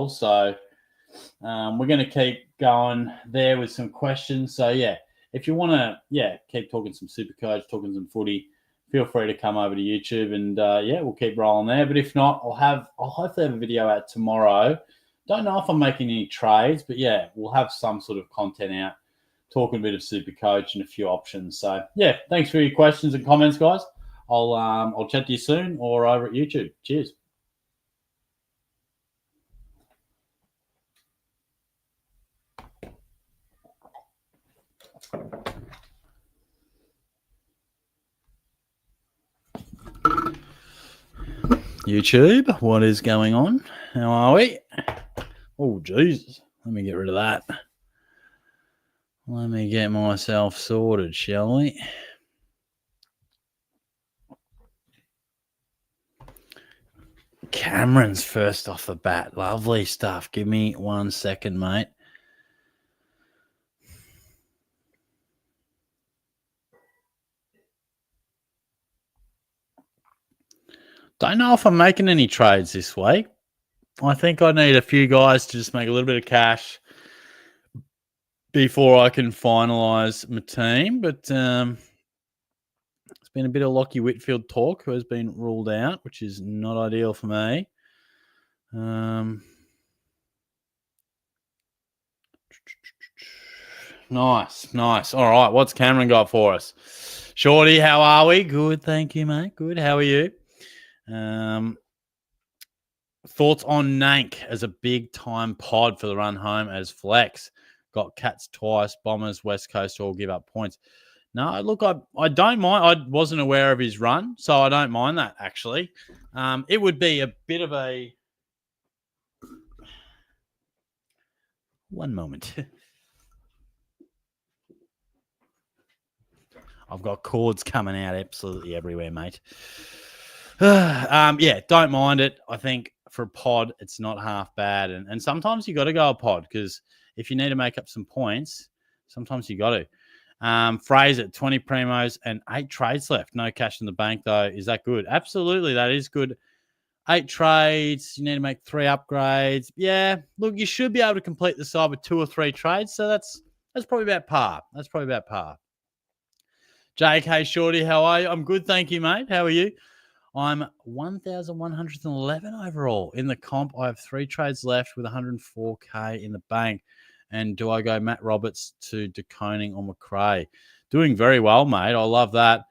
So we're going to keep going there with some questions. So, yeah, if you want to, keep talking some SuperCoach, talking some footy, feel free to come over to YouTube and, we'll keep rolling there. But if not, I'll hopefully have a video out tomorrow. Don't know if I'm making any trades, but, yeah, we'll have some sort of content out talking a bit of SuperCoach and a few options. So, yeah, thanks for your questions and comments, guys. I'll chat to you soon or over at YouTube. Cheers. YouTube, what is going on? How are we? Oh, Jesus. Let me get rid of that. Let me get myself sorted, shall we? Cameron's first off the bat. Lovely stuff. Give me 1 second, mate. Don't know if I'm making any trades this week. I think I need a few guys to just make a little bit of cash before I can finalise my team. But it's been a bit of Lockie Whitfield talk, who has been ruled out, which is not ideal for me. Nice. All right, what's Cameron got for us? Shorty, how are we? Good, thank you, mate. Good, how are you? Thoughts on Nank as a big-time pod for the run home as flex? Got Cats twice, Bombers, West Coast all give up points. No, look, I don't mind. I wasn't aware of his run, so I don't mind that, actually. It would be a bit of a... One moment. I've got cords coming out absolutely everywhere, mate. Don't mind it. I think for a pod, it's not half bad. And sometimes you got to go a pod because if you need to make up some points, sometimes you got to. Fraser, 20 primos and 8 trades left. No cash in the bank, though. Is that good? Absolutely, that is good. 8 trades. You need to make 3 upgrades. Yeah, look, you should be able to complete the side with 2 or 3 trades. So that's probably about par. JK Shorty, how are you? I'm good, thank you, mate. How are you? I'm 1,111 overall. In the comp, I have 3 trades left with 104K in the bank. And do I go Matt Roberts to DeConing or McRae? Doing very well, mate. I love that.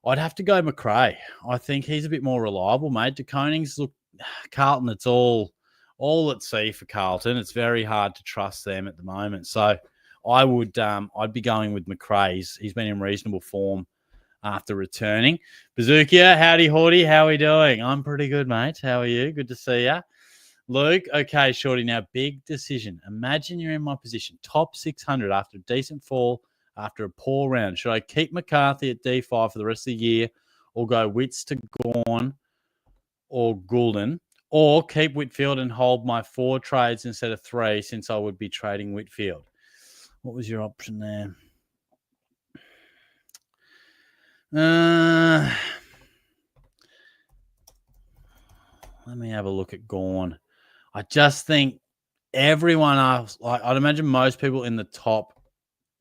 I'd have to go McRae. I think he's a bit more reliable, mate. DeConing's, look, Carlton, it's all at sea for Carlton. It's very hard to trust them at the moment. So I'd be going with McRae. He's been in reasonable form after returning. Bazookia, howdy, Horty. How are we doing? I'm pretty good, mate. How are you? Good to see you. Luke, okay, Shorty, now big decision. Imagine you're in my position, top 600 after a decent fall, after a poor round. Should I keep McCarthy at D5 for the rest of the year or go Wits to Gawn or Goulden, or keep Whitfield and hold my 4 trades instead of 3 since I would be trading Whitfield? What was your option there? Let me have a look at Gawn. I just think everyone else, like I'd imagine most people in the top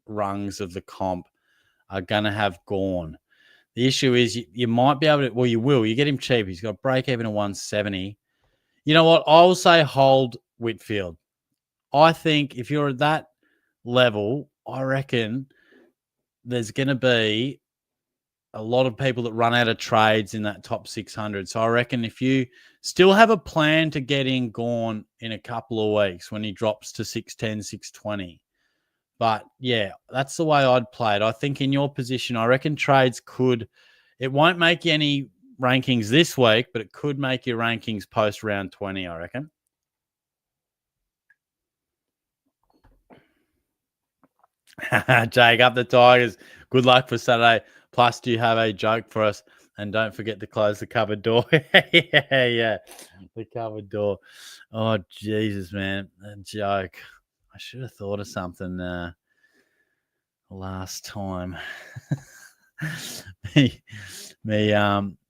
rungs of the comp are going to have Gawn. The issue is you might be able to, well, you will. You get him cheap. He's got break even at 170. You know what? I'll say hold Whitfield. I think if you're at that level, I reckon there's going to be a lot of people that run out of trades in that top 600. So I reckon if you still have a plan to get in Gawn in a couple of weeks when he drops to 610, 620. But yeah, that's the way I'd play it. I think in your position, I reckon trades it won't make you any rankings this week, but it could make your rankings post round 20, I reckon. Jake, up the Tigers. Good luck for Saturday. Plus, do you have a joke for us? And don't forget to close the cupboard door. yeah. The cupboard door. Oh, Jesus, man. A joke. I should have thought of something last time.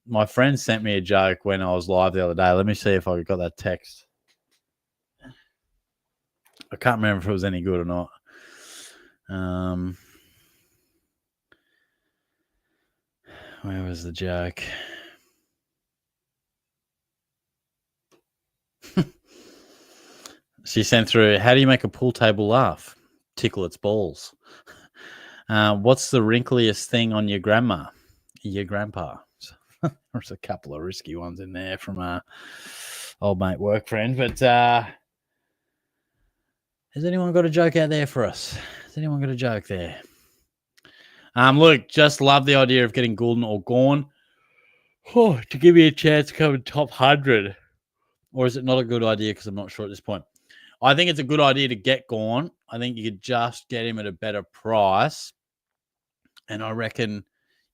My friend sent me a joke when I was live the other day. Let me see if I got that text. can't remember if it was any good or not. Where was the joke? She sent through, how do you make a pool table laugh? Tickle its balls. What's the wrinkliest thing on your grandma? Your grandpa. There's a couple of risky ones in there from our old mate work friend. But has anyone got a joke out there for us? Has anyone got a joke there? Look, just love the idea of getting Goulden or Gawn to give me a chance to come in top 100. Or is it not a good idea? Because I'm not sure at this point. I think it's a good idea to get Gawn. I think you could just get him at a better price. And I reckon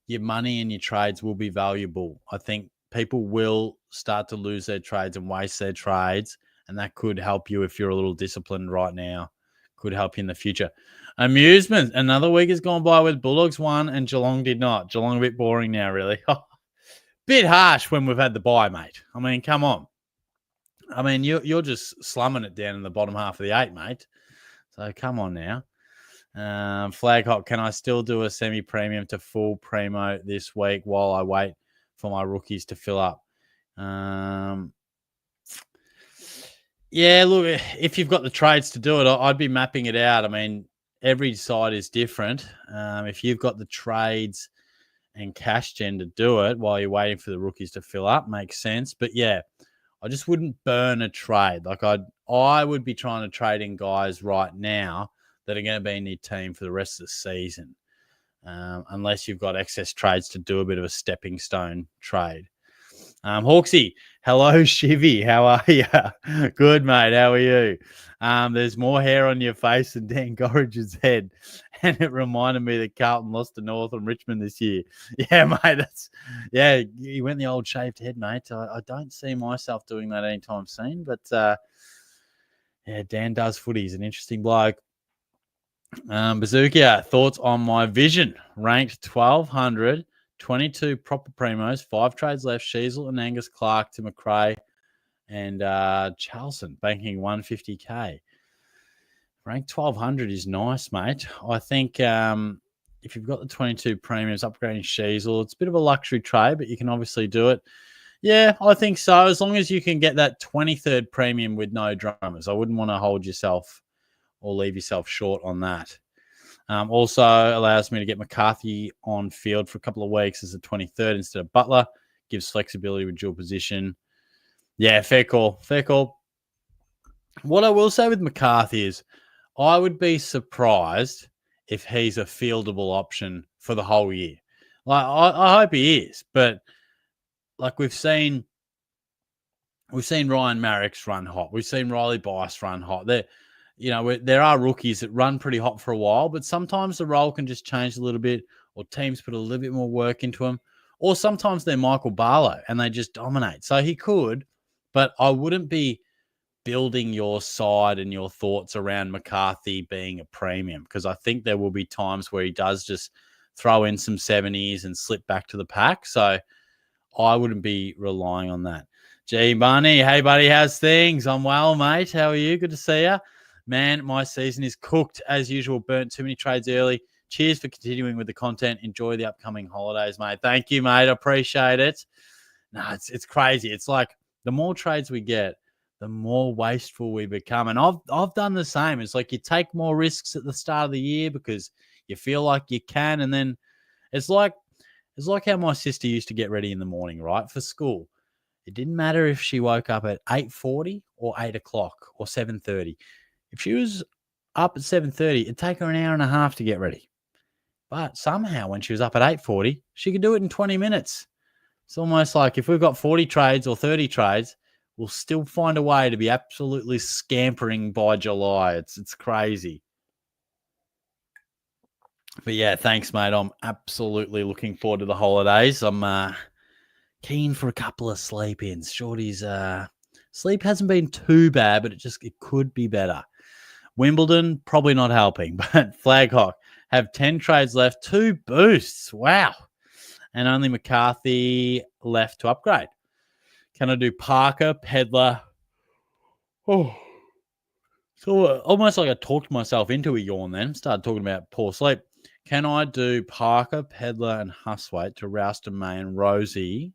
your money and your trades will be valuable. I think people will start to lose their trades and waste their trades. And that could help you if you're a little disciplined right now. Could help you in the future. Amusement. Another week has gone by with Bulldogs won and Geelong did not. Geelong a bit boring now, really. Bit harsh when we've had the bye, mate. I mean, come on. I mean, you're just slumming it down in the bottom half of the 8, mate. So come on now. Flag hot, can I still do a semi-premium to full primo this week while I wait for my rookies to fill up? Yeah, look, if you've got the trades to do it, I'd be mapping it out. I mean, every side is different. If you've got the trades and cash gen to do it while you're waiting for the rookies to fill up, makes sense. But yeah, I just wouldn't burn a trade. Like I would be trying to trade in guys right now that are going to be in your team for the rest of the season, unless you've got excess trades to do a bit of a stepping stone trade. Hawksy, hello, Shivy. How are you? Good, mate. How are you? There's more hair on your face than Dan Gorridge's head. And it reminded me that Carlton lost to North and Richmond this year. Yeah, mate. You went the old shaved head, mate. I don't see myself doing that anytime soon. But, yeah, Dan does footy. He's an interesting bloke. Bazooka, thoughts on my vision. Ranked 1,200. 22 proper primos, 5 trades left. Sheasel and Angus Clark to McRae and Charleston banking 150k. Ranked 1,200 is nice, mate. I think if you've got the 22 premiums, upgrading Sheasel, it's a bit of a luxury trade, but you can obviously do it. Yeah, I think so. As long as you can get that 23rd premium with no drummers, I wouldn't want to hold yourself or leave yourself short on that. Also allows me to get McCarthy on field for a couple of weeks as the 23rd instead of Butler. Gives flexibility with dual position. Yeah, fair call. Fair call. What I will say with McCarthy is I would be surprised if he's a fieldable option for the whole year. Like I hope he is, but like we've seen Ryan Marix run hot. We've seen Riley Bice run hot. There are rookies that run pretty hot for a while, but sometimes the role can just change a little bit, or teams put a little bit more work into them, or sometimes they're Michael Barlow and they just dominate. So he could, but I wouldn't be building your side and your thoughts around McCarthy being a premium, because I think there will be times where he does just throw in some 70s and slip back to the pack. So I wouldn't be relying on that. G Bunny, hey buddy, how's things? I'm well, mate. How are you? Good to see you. Man, my season is cooked as usual. Burnt too many trades early. Cheers for continuing with the content. Enjoy the upcoming holidays, mate. Thank you, mate. I appreciate it. No, it's crazy. It's like the more trades we get, the more wasteful we become. And I've done the same. It's like you take more risks at the start of the year because you feel like you can, and then it's like how my sister used to get ready in the morning, right, for school. It didn't matter if she woke up at 8:40 or 8 o'clock or 7:30. If she was up at 7:30, it'd take her an hour and a half to get ready. But somehow when she was up at 8:40, she could do it in 20 minutes. It's almost like if we've got 40 trades or 30 trades, we'll still find a way to be absolutely scampering by July. It's crazy. But yeah, thanks, mate. I'm absolutely looking forward to the holidays. I'm keen for a couple of sleep-ins. Shorty's sleep hasn't been too bad, but it could be better. Wimbledon, probably not helping, but Flag Hawk have 10 trades left, 2 boosts. Wow. And only McCarthy left to upgrade. Can I do Parker, Pedler? Oh, So almost like I talked myself into a yawn then. Started talking about poor sleep. Can I do Parker, Pedler, and Huswaite to Rouston, May, and Rosie?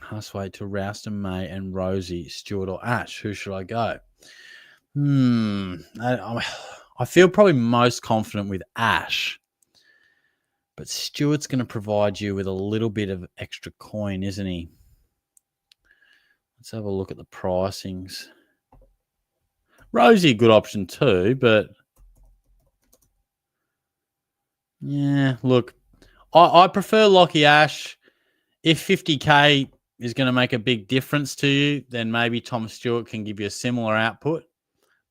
Huswaite to Rouston, May, and Rosie, Stewart, or Ash? Who should I go? I feel probably most confident with Ash, but Stewart's going to provide you with a little bit of extra coin, isn't he? Let's have a look at the pricings. Rosie, a good option too, but yeah, look, I prefer Lockie Ash. If 50K is going to make a big difference to you, then maybe Tom Stewart can give you a similar output.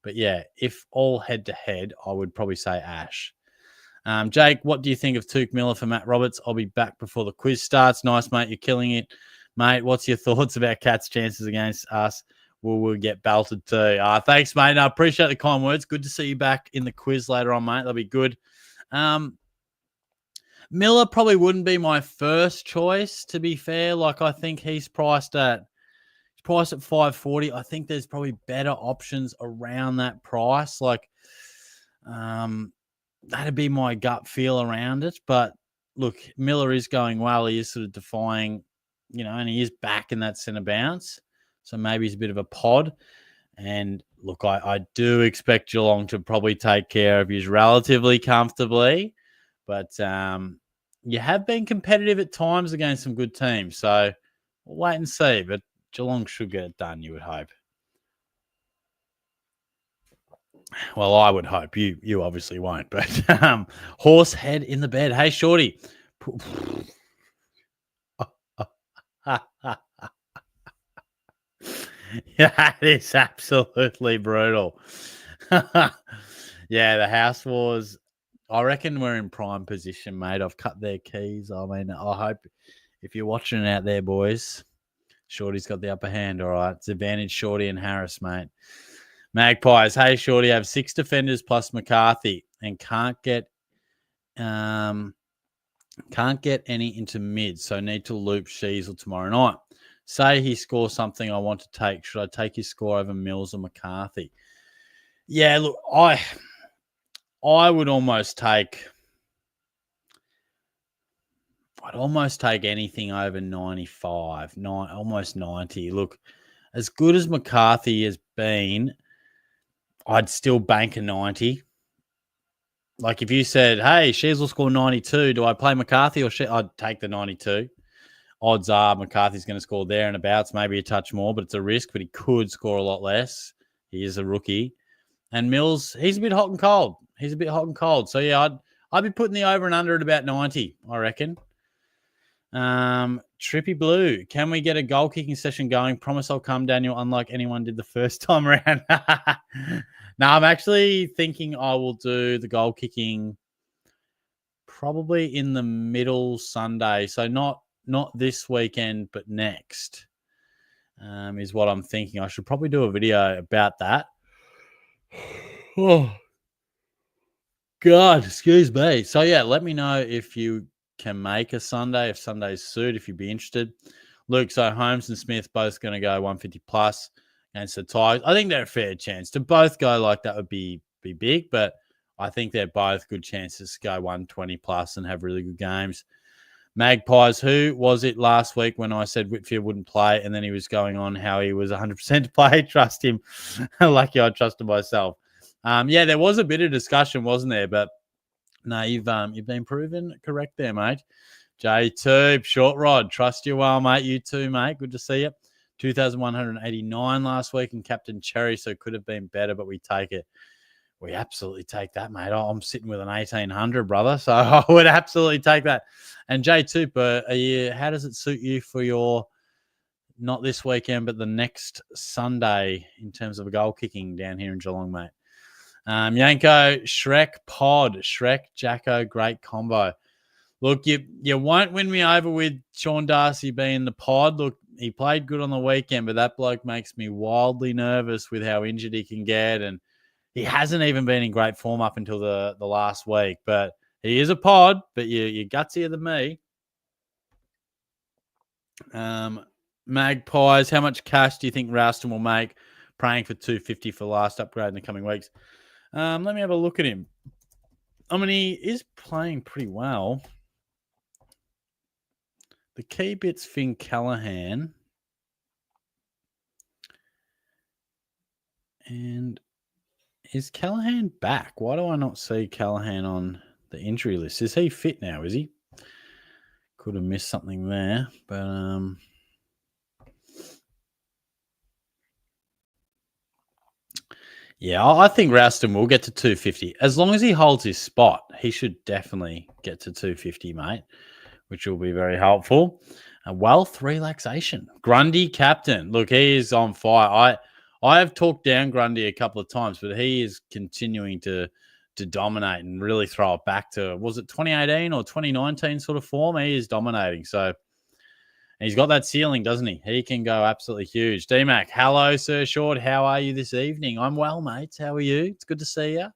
But yeah, if all head to head, I would probably say Ash. Jake, what do you think of Tuke Miller for Matt Roberts? I'll be back before the quiz starts. Nice, mate. You're killing it. Mate, what's your thoughts about Cat's chances against us? We'll get belted too. Thanks, mate. I appreciate the kind words. Good to see you back in the quiz later on, mate. That'll be good. Miller probably wouldn't be my first choice, to be fair. Like, I think he's priced at 540. I think there's probably better options around that price. Like, that'd be my gut feel around it. But look, Miller is going well. He is sort of defying, and he is back in that centre bounce. So maybe he's a bit of a pod. And look, I do expect Geelong to probably take care of you relatively comfortably. But you have been competitive at times against some good teams. So we'll wait and see. But Geelong should get it done, you would hope. Well, I would hope. You obviously won't. But horse head in the bed. Hey, Shorty. Yeah, it is absolutely brutal. Yeah, the House Wars. I reckon we're in prime position, mate. I've cut their keys. I mean, I hope if you're watching it out there, boys, Shorty's got the upper hand. All right, it's advantage Shorty and Harris, mate. Magpies. Hey, Shorty, have 6 defenders plus McCarthy and can't get any into mid, so need to loop Sheasel tomorrow night. Say he scores something I want to take. Should I take his score over Mills or McCarthy? Yeah, look, I would almost take. I'd almost take anything over 95, almost 90. Look, as good as McCarthy has been, I'd still bank a 90. Like if you said, hey, Shees will score 92, do I play McCarthy or I'd take the 92. Odds are McCarthy's going to score there and abouts, maybe a touch more, but it's a risk, but he could score a lot less. He is a rookie. And Mills, he's a bit hot and cold. So, yeah, I'd be putting the over and under at about 90, I reckon. Trippy Blue, can we get a goal kicking session going? Promise I'll come, Daniel, unlike anyone did the first time around. No, I'm actually thinking I will do the goal kicking probably in the middle Sunday. So not this weekend, but next is what I'm thinking. I should probably do a video about that. Oh, God, excuse me. So, yeah, let me know if you can make a Sunday, if Sundays suit, if you'd be interested. Luke, so Holmes and Smith both going to go 150 plus against the Tigers. I think they're a fair chance. To both go like that would be big, but I think they're both good chances to go 120 plus and have really good games. Magpies, who was it last week when I said Whitfield wouldn't play and then he was going on how he was 100% to play? Trust him. Lucky I trusted myself. Yeah, there was a bit of discussion, wasn't there? But no, you've been proven correct there, mate. J2, short rod, trust you well, mate. You too, mate. Good to see you. 2,189 last week and Captain Cherry, so could have been better, but we take it. We absolutely take that, mate. I'm sitting with an 1,800, brother, so I would absolutely take that. And J2, how does it suit you for your not this weekend, but the next Sunday in terms of a goal kicking down here in Geelong, mate? Yanko, Shrek Pod, Shrek, Jacko, great combo. Look, you won't win me over with Sean Darcy being the pod. Look, he played good on the weekend, but that bloke makes me wildly nervous with how injured he can get. And he hasn't even been in great form up until the last week. But he is a pod, but you're gutsier than me. Magpies, how much cash do you think Rouston will make praying for 250 for last upgrade in the coming weeks. Let me have a look at him. I mean, he is playing pretty well. The key bit's Finn Callahan. And is Callahan back? Why do I not see Callahan on the injury list? Is he fit now, is he? Could have missed something there, but yeah, I think Rouston will get to 250. As long as he holds his spot, he should definitely get to 250, mate, which will be very helpful. Wealth relaxation. Grundy captain. Look, he is on fire. I have talked down Grundy a couple of times, but he is continuing to dominate and really throw it back to, was it 2018 or 2019 sort of form? He is dominating. So he's got that ceiling, doesn't he? He can go absolutely huge. DMAC, hello, Sir Short. How are you this evening? I'm well, mates. How are you? It's good to see you.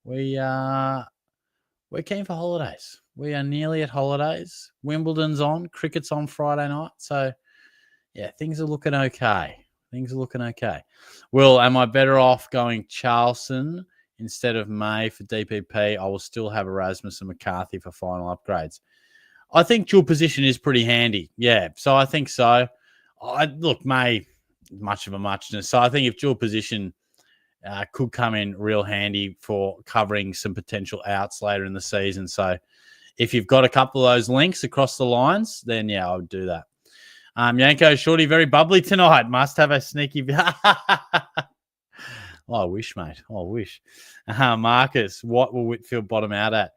We're keen for holidays. We are nearly at holidays. Wimbledon's on. Cricket's on Friday night. So, yeah, things are looking okay. Will, am I better off going Charleston instead of May for DPP? I will still have Erasmus and McCarthy for final upgrades. I think dual position is pretty handy. Yeah, so I think so. Look, May, much of a muchness. So I think if dual position could come in real handy for covering some potential outs later in the season. So if you've got a couple of those links across the lines, then yeah, I would do that. Yanko Shorty, very bubbly tonight. Must have a sneaky. I wish, mate. I wish. Marcus, what will Whitfield bottom out at?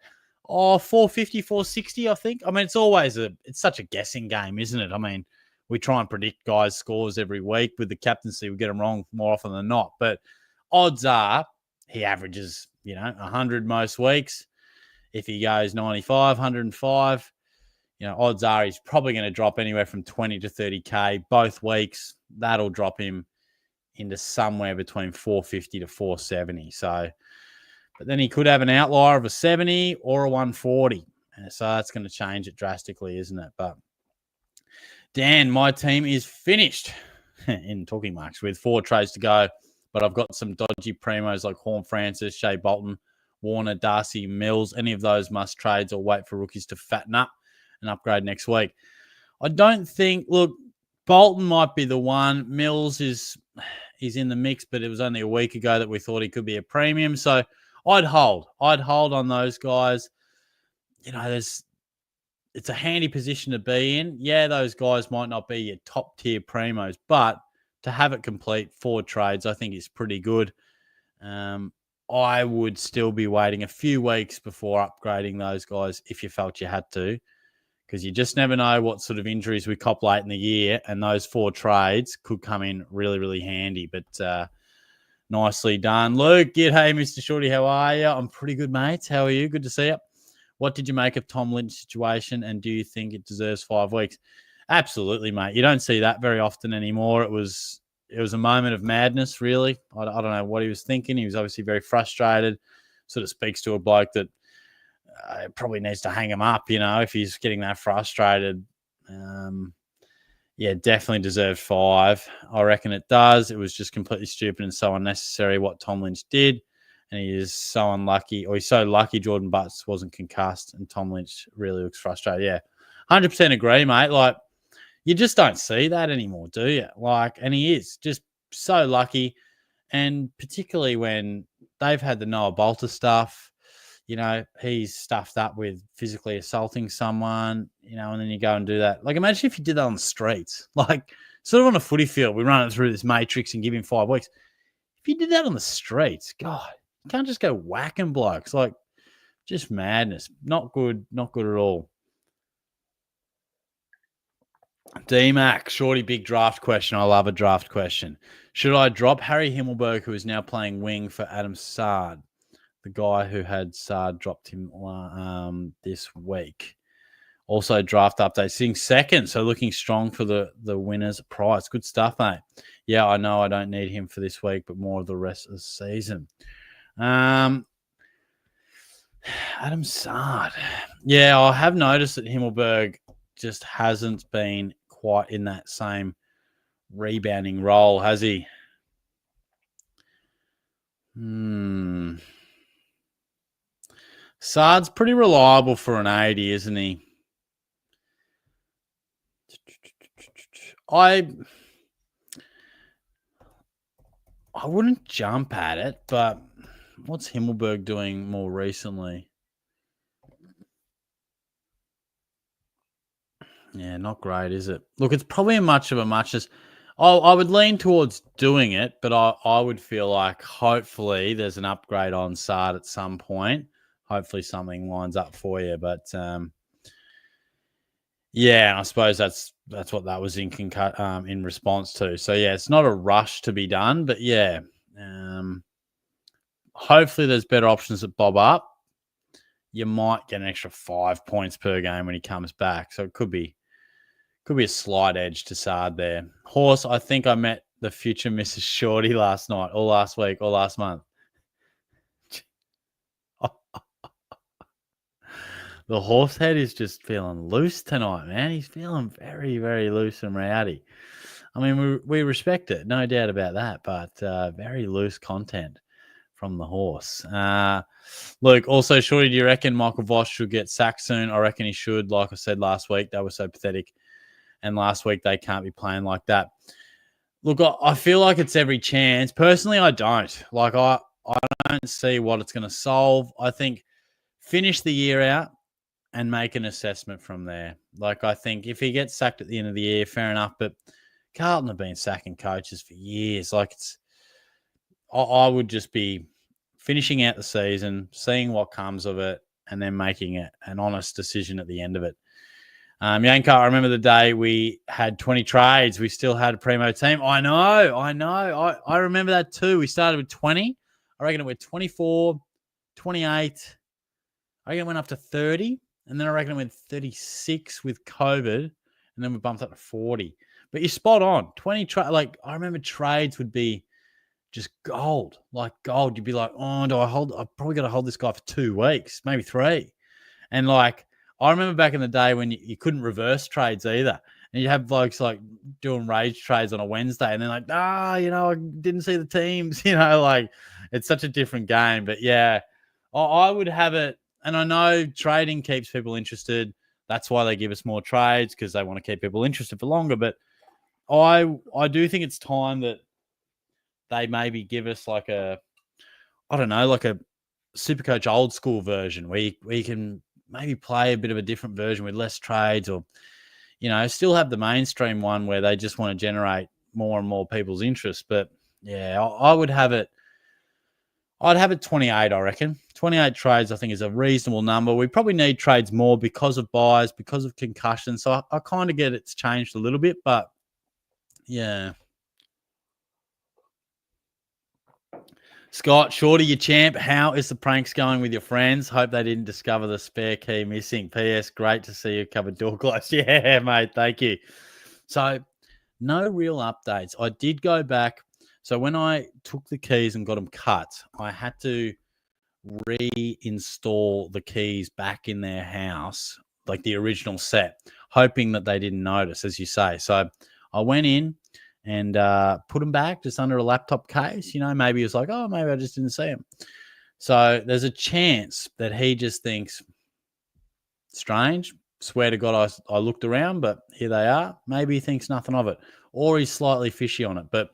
450, 460, I think. I mean, it's such a guessing game, isn't it? I mean, we try and predict guys' scores every week. With the captaincy, we get them wrong more often than not. But odds are he averages, 100 most weeks. If he goes 95, 105, odds are he's probably going to drop anywhere from 20 to 30K both weeks. That'll drop him into somewhere between 450 to 470. So, but then he could have an outlier of a 70 or a 140. So that's going to change it drastically, isn't it? But Dan, my team is finished in talking marks with 4 trades to go. But I've got some dodgy primos like Horn Francis, Shea Bolton, Warner, Darcy, Mills. Any of those must trades or wait for rookies to fatten up and upgrade next week. I don't think, look, Bolton might be the one. Mills is in the mix, but it was only a week ago that we thought he could be a premium. So I'd hold on those guys. It's a handy position to be in. Yeah, those guys might not be your top tier primos, but to have it complete 4 trades, I think is pretty good. I would still be waiting a few weeks before upgrading those guys if you felt you had to, because you just never know what sort of injuries we cop late in the year, and those 4 trades could come in really, really handy. But nicely done. Luke, hey, Mr. Shorty, how are you? I'm pretty good, mates. How are you? Good to see you. What did you make of Tom Lynch's situation, and do you think it deserves 5 weeks? Absolutely, mate. You don't see that very often anymore. It was a moment of madness, really. I don't know what he was thinking. He was obviously very frustrated. Sort of speaks to a bloke that probably needs to hang him up, if he's getting that frustrated. Yeah, definitely deserved 5. I reckon it does. It was just completely stupid and so unnecessary what Tom Lynch did. And he is so unlucky, or he's so lucky Jordan Butts wasn't concussed, and Tom Lynch really looks frustrated. Yeah, 100% agree, mate. Like, you just don't see that anymore, do you? And he is just so lucky. And particularly when they've had the Noah Bolter stuff, he's stuffed up with physically assaulting someone, and then you go and do that. Like, imagine if you did that on the streets, sort of on a footy field, we run it through this matrix and give him 5 weeks. If you did that on the streets, God, you can't just go whacking blokes. Just madness. Not good at all. DMAC, Shorty, big draft question. I love a draft question. Should I drop Harry Himmelberg, who is now playing wing, for Adam Sard, the guy who had Sard dropped him this week? Also, draft update, sitting second, so looking strong for the winner's prize. Good stuff, mate. Yeah, I know I don't need him for this week, but more of the rest of the season. Adam Sard. Yeah, I have noticed that Himmelberg just hasn't been quite in that same rebounding role, has he? Sard's pretty reliable for an 80, isn't he? I wouldn't jump at it, but what's Himmelberg doing more recently? Yeah, not great, is it? Look, it's probably much of a muchness. I would lean towards doing it, but I would feel like hopefully there's an upgrade on Sard at some point. Hopefully something lines up for you. But yeah, I suppose that's what that was in response to. So yeah, it's not a rush to be done, but yeah, hopefully there's better options that bob up. You might get an extra 5 points per game when he comes back, so it could be a slight edge to Sard there. Horse, I think I met the future Mrs. Shorty last night, or last week, or last month. The horse head is just feeling loose tonight, man. He's feeling very, very loose and rowdy. I mean, we respect it, no doubt about that, but very loose content from the horse. Luke, also, Shorty, do you reckon Michael Voss should get sacked soon? I reckon he should. Like I said last week, that was so pathetic. And last week, they can't be playing like that. Look, I feel like it's every chance. Personally, I don't. Like, I don't see what it's going to solve. I think finish the year out and make an assessment from there. Like, I think if he gets sacked at the end of the year, fair enough. But Carlton have been sacking coaches for years. Like, I would just be finishing out the season, seeing what comes of it, and then making an honest decision at the end of it. Yanko, I remember the day we had 20 trades. We still had a primo team. I know. I remember that too. We started with 20. I reckon it went 24, 28. I reckon it went up to 30. And then I reckon it went 36 with COVID. And then we bumped up to 40. But you're spot on. 20 like I remember trades would be just gold. Like gold. You'd be like, oh, I've probably got to hold this guy for 2 weeks, maybe 3. And like, I remember back in the day when you couldn't reverse trades either. And you'd have blokes like doing rage trades on a Wednesday and they're like, I didn't see the teams. Like it's such a different game. But yeah, I would have it. And I know trading keeps people interested. That's why they give us more trades because they want to keep people interested for longer. But I do think it's time that they maybe give us like a SuperCoach old school version where you can maybe play a bit of a different version with less trades or, still have the mainstream one where they just want to generate more and more people's interest. But yeah, I would have it. I'd have it 28, I reckon. 28 trades, I think, is a reasonable number. We probably need trades more because of buys, because of concussion. So I kind of get it's changed a little bit, but yeah. Scott, Shorty, your champ. How is the pranks going with your friends? Hope they didn't discover the spare key missing. P.S. Great to see you covered door closed. Yeah, mate. Thank you. So, no real updates. I did go back. So, when I took the keys and got them cut, I had to reinstall the keys back in their house, like the original set, hoping that they didn't notice, as you say. So, I went in and put them back just under a laptop case. Maybe he was like, oh, maybe I just didn't see him. So there's a chance that he just thinks, strange. Swear to God, I looked around, but here they are. Maybe he thinks nothing of it, or he's slightly fishy on it. But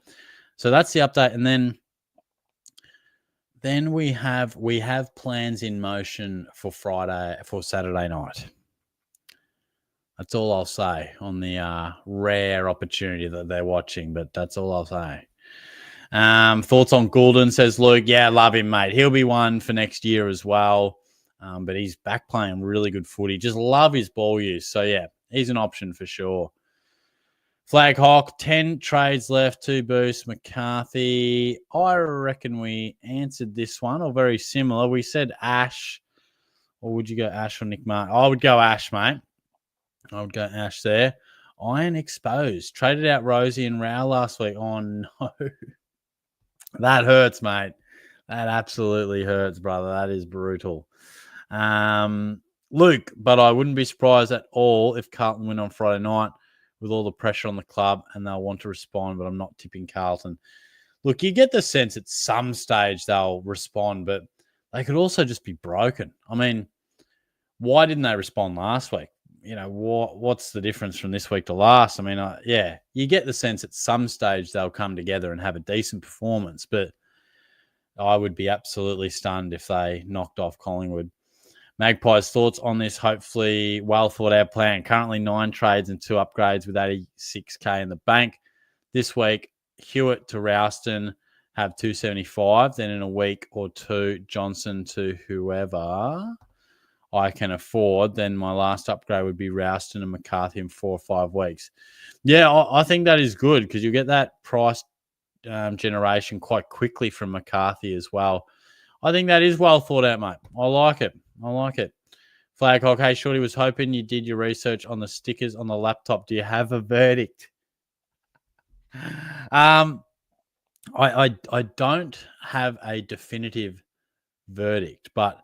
so that's the update. And then we have plans in motion for Saturday night. That's all I'll say on the rare opportunity that they're watching, but that's all I'll say. Thoughts on Goulden, says Luke. Yeah, love him, mate. He'll be one for next year as well, but he's back playing really good footy. Just love his ball use. So, yeah, he's an option for sure. Flag Hawk, 10 trades left, 2 boosts. McCarthy, I reckon we answered this one, or very similar. We said Ash, or would you go Ash or Nick Martin? I would go Ash, mate. I would go Ash there. Iron exposed. Traded out Rosie and Rao last week. Oh, no. That hurts, mate. That absolutely hurts, brother. That is brutal. Luke, but I wouldn't be surprised at all if Carlton win on Friday night with all the pressure on the club and they'll want to respond, but I'm not tipping Carlton. look, you get the sense at some stage they'll respond, but they could also just be broken. I mean, why didn't they respond last week? What's the difference from this week to last? I mean, yeah, you get the sense at some stage they'll come together and have a decent performance, but I would be absolutely stunned if they knocked off Collingwood. Magpies' thoughts on this hopefully well thought out plan. Currently 9 trades and 2 upgrades with 86k in the bank. This week, Hewitt to Rouston have 275. Then in a week or two, Johnson to whoever I can afford. Then my last upgrade would be Rouston and McCarthy in 4 or 5 weeks. Yeah, I think that is good because you get that price generation quite quickly from McCarthy as well. I think that is well thought out, mate. I like it. Flagcock, hey, Shorty, was hoping you did your research on the stickers on the laptop. Do you have a verdict? I don't have a definitive verdict, but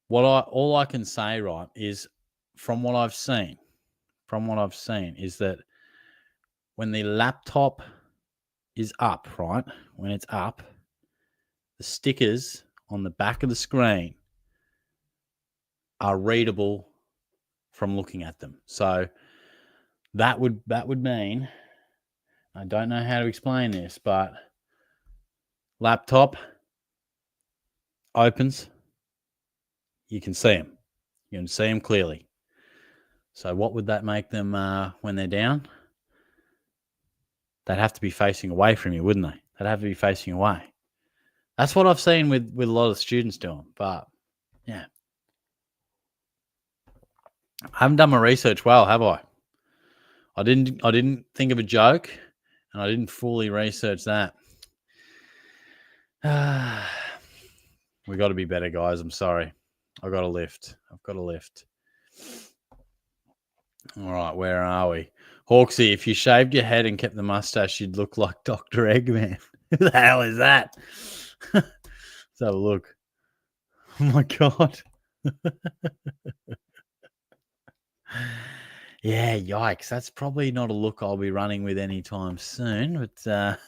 all I can say, right, is from what I've seen is that when the laptop is up, right, when it's up, the stickers on the back of the screen are readable from looking at them. So that would mean, I don't know how to explain this, but laptop opens, you can see them. You can see them clearly. So what would that make them when they're down? They'd have to be facing away from you, wouldn't they? They'd have to be facing away. That's what I've seen with a lot of students doing. But, yeah. I haven't done my research well, have I? I didn't think of a joke, and I didn't fully research that. We got to be better, guys. I'm sorry. I've got a lift. All right, where are we? Hawksy, if you shaved your head and kept the mustache, you'd look like Dr. Eggman. Who the hell is that? Let's have a look. Oh, my God. Yeah, yikes. That's probably not a look I'll be running with anytime soon, but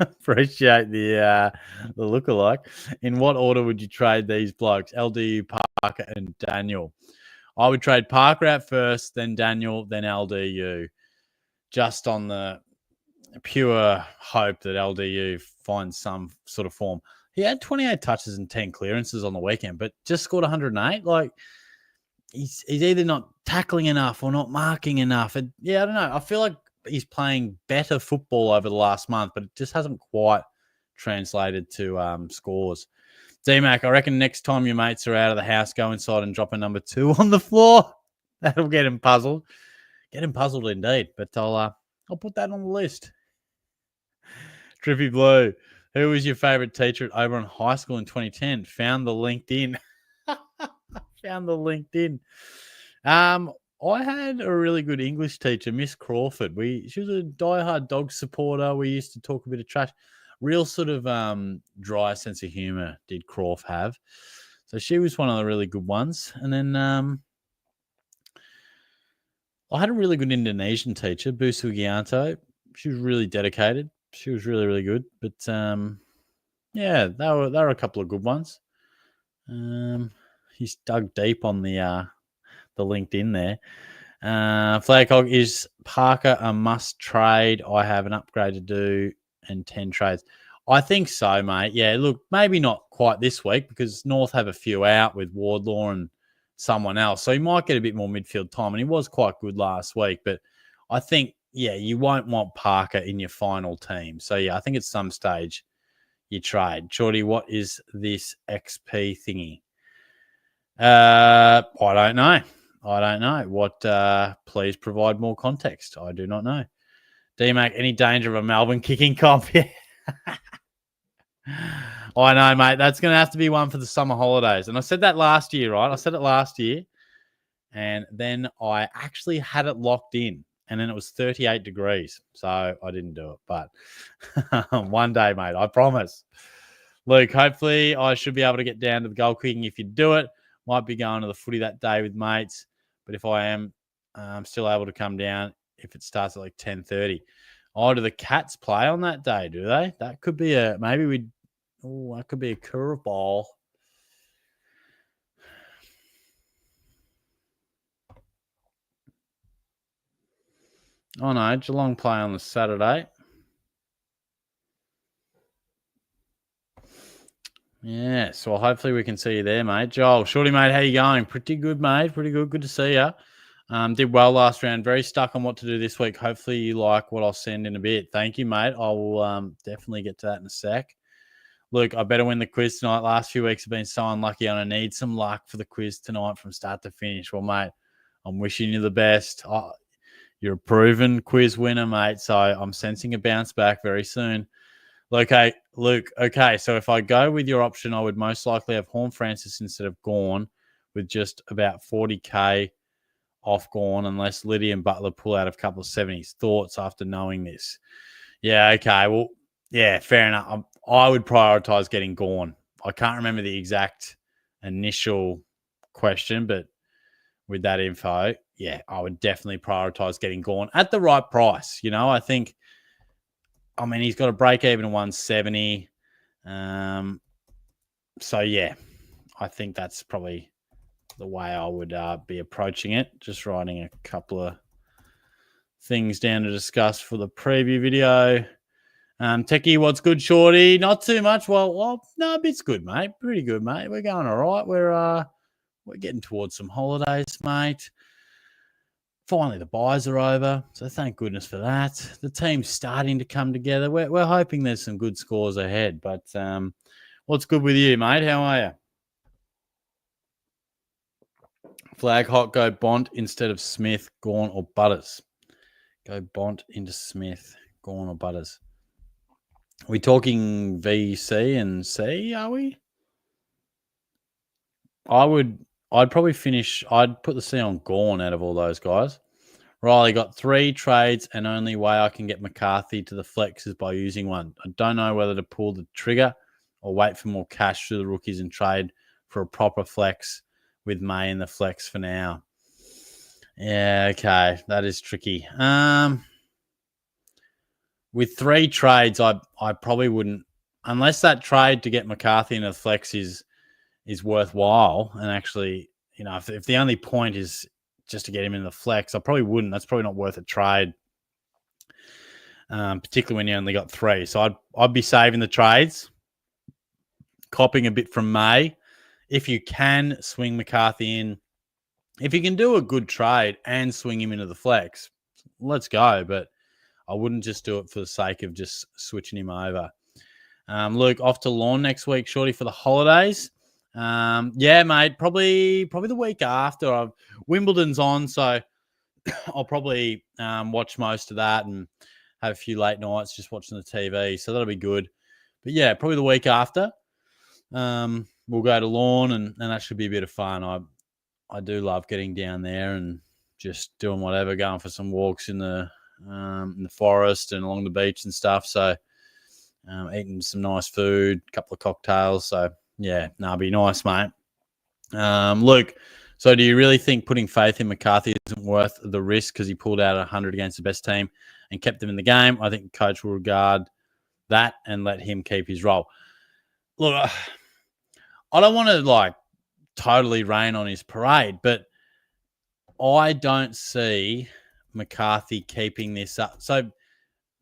appreciate the lookalike. In what order would you trade these blokes? LDU, Parker, and Daniel. I would trade Parker out first, then Daniel, then LDU, just on the pure hope that LDU finds some sort of form. He had 28 touches and 10 clearances on the weekend, but just scored 108. Like, he's either not tackling enough or not marking enough. I don't know. I feel like he's playing better football over the last month, but it just hasn't quite translated to scores. D-Mac, I reckon next time your mates are out of the house, go inside and drop a number 2 on the floor. That'll get him puzzled. Get him puzzled indeed. But I'll put that on the list. Trippy Blue, who was your favourite teacher at Oberon High School in 2010? Found the LinkedIn. I had a really good English teacher, Miss Crawford. She was a diehard dog supporter. We used to talk a bit of trash. Real sort of dry sense of humour did Crawf have. So she was one of the really good ones. And then I had a really good Indonesian teacher, Bu Sugianto. She was really dedicated. She was really, really good. But yeah, they were a couple of good ones. He's dug deep on the LinkedIn there. Flagcog, is Parker a must trade? I have an upgrade to do and 10 trades. I think so, mate. Yeah, look, maybe not quite this week because North have a few out with Wardlaw and someone else. So he might get a bit more midfield time, and he was quite good last week. But I think, yeah, you won't want Parker in your final team. So, yeah, I think at some stage you trade. Shorty, what is this XP thingy? I don't know. What? Please provide more context. I do not know. D-Mac, any danger of a Melbourne kicking comp? Yeah. I know, mate. That's going to have to be one for the summer holidays. And I said that last year, right? I said it last year. And then I actually had it locked in. And then it was 38 degrees. So I didn't do it. But one day, mate, I promise. Luke, hopefully I should be able to get down to the goal kicking if you do it. Might be going to the footy that day with mates. But if I am, I'm still able to come down if it starts at like 10:30. Oh, do the Cats play on that day? Do they? That could be that could be a curveball. Oh no, Geelong play on the Saturday. Yeah, so hopefully we can see you there, mate. Joel, shorty, mate, how you going? Pretty good, mate. Pretty good. Good to see you. Did well last round. Very stuck on what to do this week. Hopefully you like what I'll send in a bit. Thank you, mate. I will definitely get to that in a sec. Look, I better win the quiz tonight. Last few weeks have been so unlucky, and I need some luck for the quiz tonight from start to finish. Well, mate, I'm wishing you the best. You're a proven quiz winner, mate. So I'm sensing a bounce back very soon. Okay, Luke. Okay, so if I go with your option, I would most likely have Horn Francis instead of Gawn, with just about 40k off Gawn, unless Liddy and Butler pull out a couple of 70s. Thoughts after knowing this? Yeah, okay. Well, yeah, fair enough. I would prioritize getting Gawn. I can't remember the exact initial question, but with that info, yeah, I would definitely prioritize getting Gawn at the right price. I mean, he's got a break even of 170. So, yeah, I think that's probably the way I would be approaching it. Just writing a couple of things down to discuss for the preview video. Techie, what's good, Shorty? Not too much. Well, no, it's good, mate. Pretty good, mate. We're going all right. We're getting towards some holidays, mate. Finally, the buys are over, so thank goodness for that. The team's starting to come together. We're hoping there's some good scores ahead. But what's good with you, mate? How are you? Flag hot, go Bont instead of Smith, Gawn, or Butters. Go Bont into Smith, Gawn, or Butters. Are we talking V, C, and C, are we? I'd probably I'd put the C on Gawn out of all those guys. Riley got 3 trades, and only way I can get McCarthy to the flex is by using one. I don't know whether to pull the trigger or wait for more cash through the rookies and trade for a proper flex with May in the flex for now. Yeah, okay. That is tricky. With 3 trades, I probably wouldn't, unless that trade to get McCarthy in the flex is worthwhile, and actually, if the only point is just to get him in the flex, I probably wouldn't. That's probably not worth a trade, particularly when you only got 3. So I'd be saving the trades, copping a bit from May. If you can swing McCarthy in, if you can do a good trade and swing him into the flex, let's go. But I wouldn't just do it for the sake of just switching him over. Luke, off to Lawn next week, shorty, for the holidays. Yeah, mate, probably the week after. Wimbledon's on, so I'll probably watch most of that and have a few late nights just watching the TV. So that'll be good. But yeah, probably the week after. We'll go to Lawn, and that should be a bit of fun. I do love getting down there and just doing whatever, going for some walks in the forest and along the beach and stuff. So eating some nice food, a couple of cocktails. So yeah, it'll be nice, mate. Luke, so do you really think putting faith in McCarthy isn't worth the risk because he pulled out 100 against the best team and kept them in the game? I think the coach will regard that and let him keep his role. Look, I don't want to totally rain on his parade, but I don't see McCarthy keeping this up. So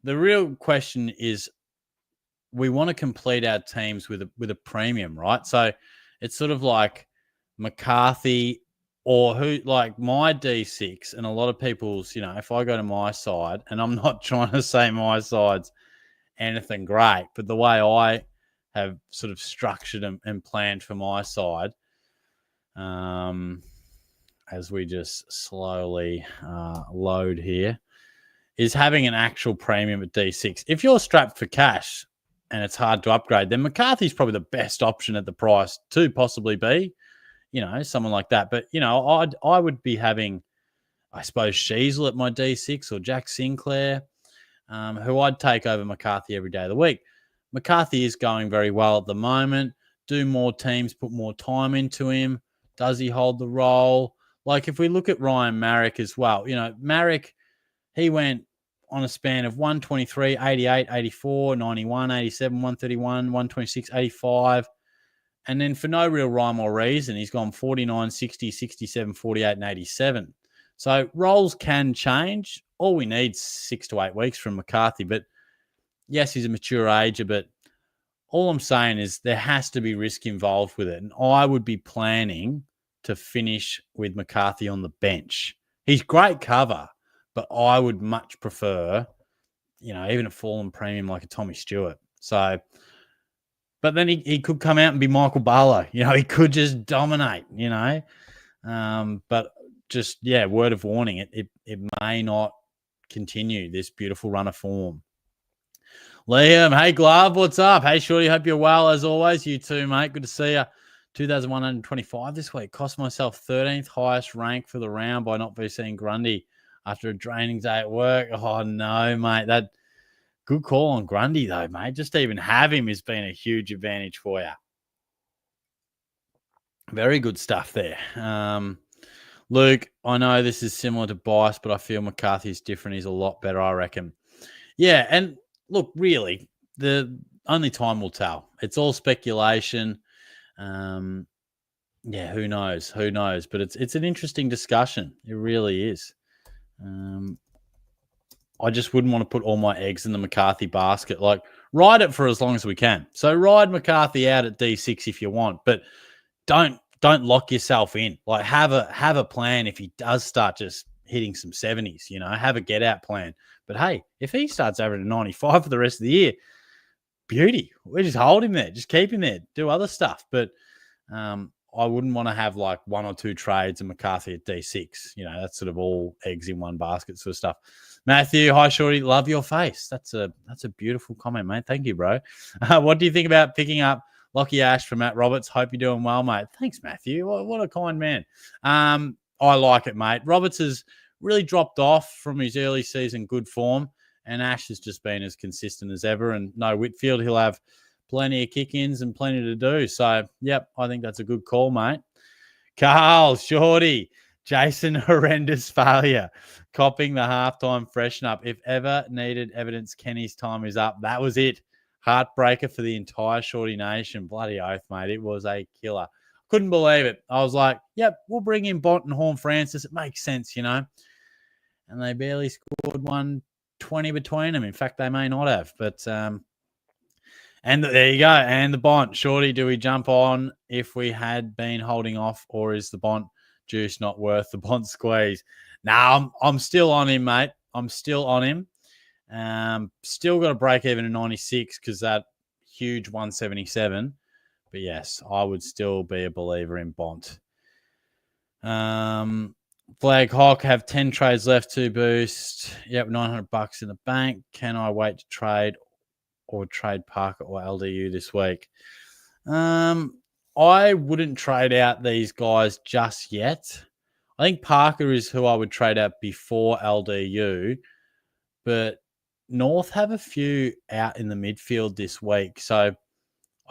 the real question is, we want to complete our teams with a premium, right? So it's sort of like McCarthy or who, like my D6 and a lot of people's, if I go to my side, and I'm not trying to say my side's anything great, but the way I have sort of structured and planned for my side, as we just slowly load here, is having an actual premium at D6. If you're strapped for cash and it's hard to upgrade, then McCarthy's probably the best option at the price to possibly be, someone like that. But, I would be having, I suppose, Sheasel at my D6 or Jack Sinclair, who I'd take over McCarthy every day of the week. McCarthy is going very well at the moment. Do more teams put more time into him? Does he hold the role? Like if we look at Ryan Marrick as well, Marrick, he went on a span of 123, 88, 84, 91, 87, 131, 126, 85. And then for no real rhyme or reason, he's gone 49, 60, 67, 48, and 87. So roles can change. All we need is 6 to 8 weeks from McCarthy. But yes, he's a mature ager, but all I'm saying is there has to be risk involved with it. And I would be planning to finish with McCarthy on the bench. He's great cover, but I would much prefer, even a fallen premium like a Tommy Stewart. So, but then he could come out and be Michael Barlow. He could just dominate, but just, word of warning, it may not continue this beautiful run of form. Liam, hey, Glove, what's up? Hey, Shorty, hope you're well as always. You too, mate. Good to see you. 2,125 this week. Cost myself 13th highest rank for the round by not VCing Grundy after a draining day at work. Oh, no, mate. That good call on Grundy, though, mate. Just to even have him has been a huge advantage for you. Very good stuff there. Luke, I know this is similar to Bice, but I feel McCarthy's different. He's a lot better, I reckon. Yeah, and look, really, the only time will tell. It's all speculation. Who knows? Who knows? But it's an interesting discussion. It really is. I just wouldn't want to put all my eggs in the McCarthy basket. Like, ride it for as long as we can. So ride McCarthy out at D6 if you want, but don't lock yourself in. Like, have a plan if he does start just hitting some 70s, have a get out plan. But hey, if he starts averaging 95 for the rest of the year, beauty. We just hold him there. Just keep him there. Do other stuff. But I wouldn't want to have like 1 or 2 trades and McCarthy at D6. That's sort of all eggs in one basket sort of stuff. Matthew, hi, Shorty. Love your face. That's a beautiful comment, mate. Thank you, bro. What do you think about picking up Lockie Ash from Matt Roberts? Hope you're doing well, mate. Thanks, Matthew. What a kind man. I like it, mate. Roberts has really dropped off from his early season good form, and Ash has just been as consistent as ever. And no Whitfield, he'll have plenty of kick-ins and plenty to do. So, yep, I think that's a good call, mate. Carl, Shorty, Jason, horrendous failure. Copping the halftime freshen up. If ever needed evidence, Kenny's time is up. That was it. Heartbreaker for the entire Shorty Nation. Bloody oath, mate. It was a killer. Couldn't believe it. I was like, yep, we'll bring in Bont and Horn Francis. It makes sense, And they barely scored 120 between them. In fact, they may not have. But, and there you go. And the Bont. Shorty, do we jump on if we had been holding off, or is the Bont juice not worth the Bont squeeze? No, I'm still on him, mate. I'm still on him. Still got a break even at 96 because that huge 177. But yes, I would still be a believer in Bont. Flag Hawk have 10 trades left to boost. Yep, $900 in the bank. Can I wait to trade or trade Parker or LDU this week? I wouldn't trade out these guys just yet. I think Parker is who I would trade out before LDU, but North have a few out in the midfield this week. So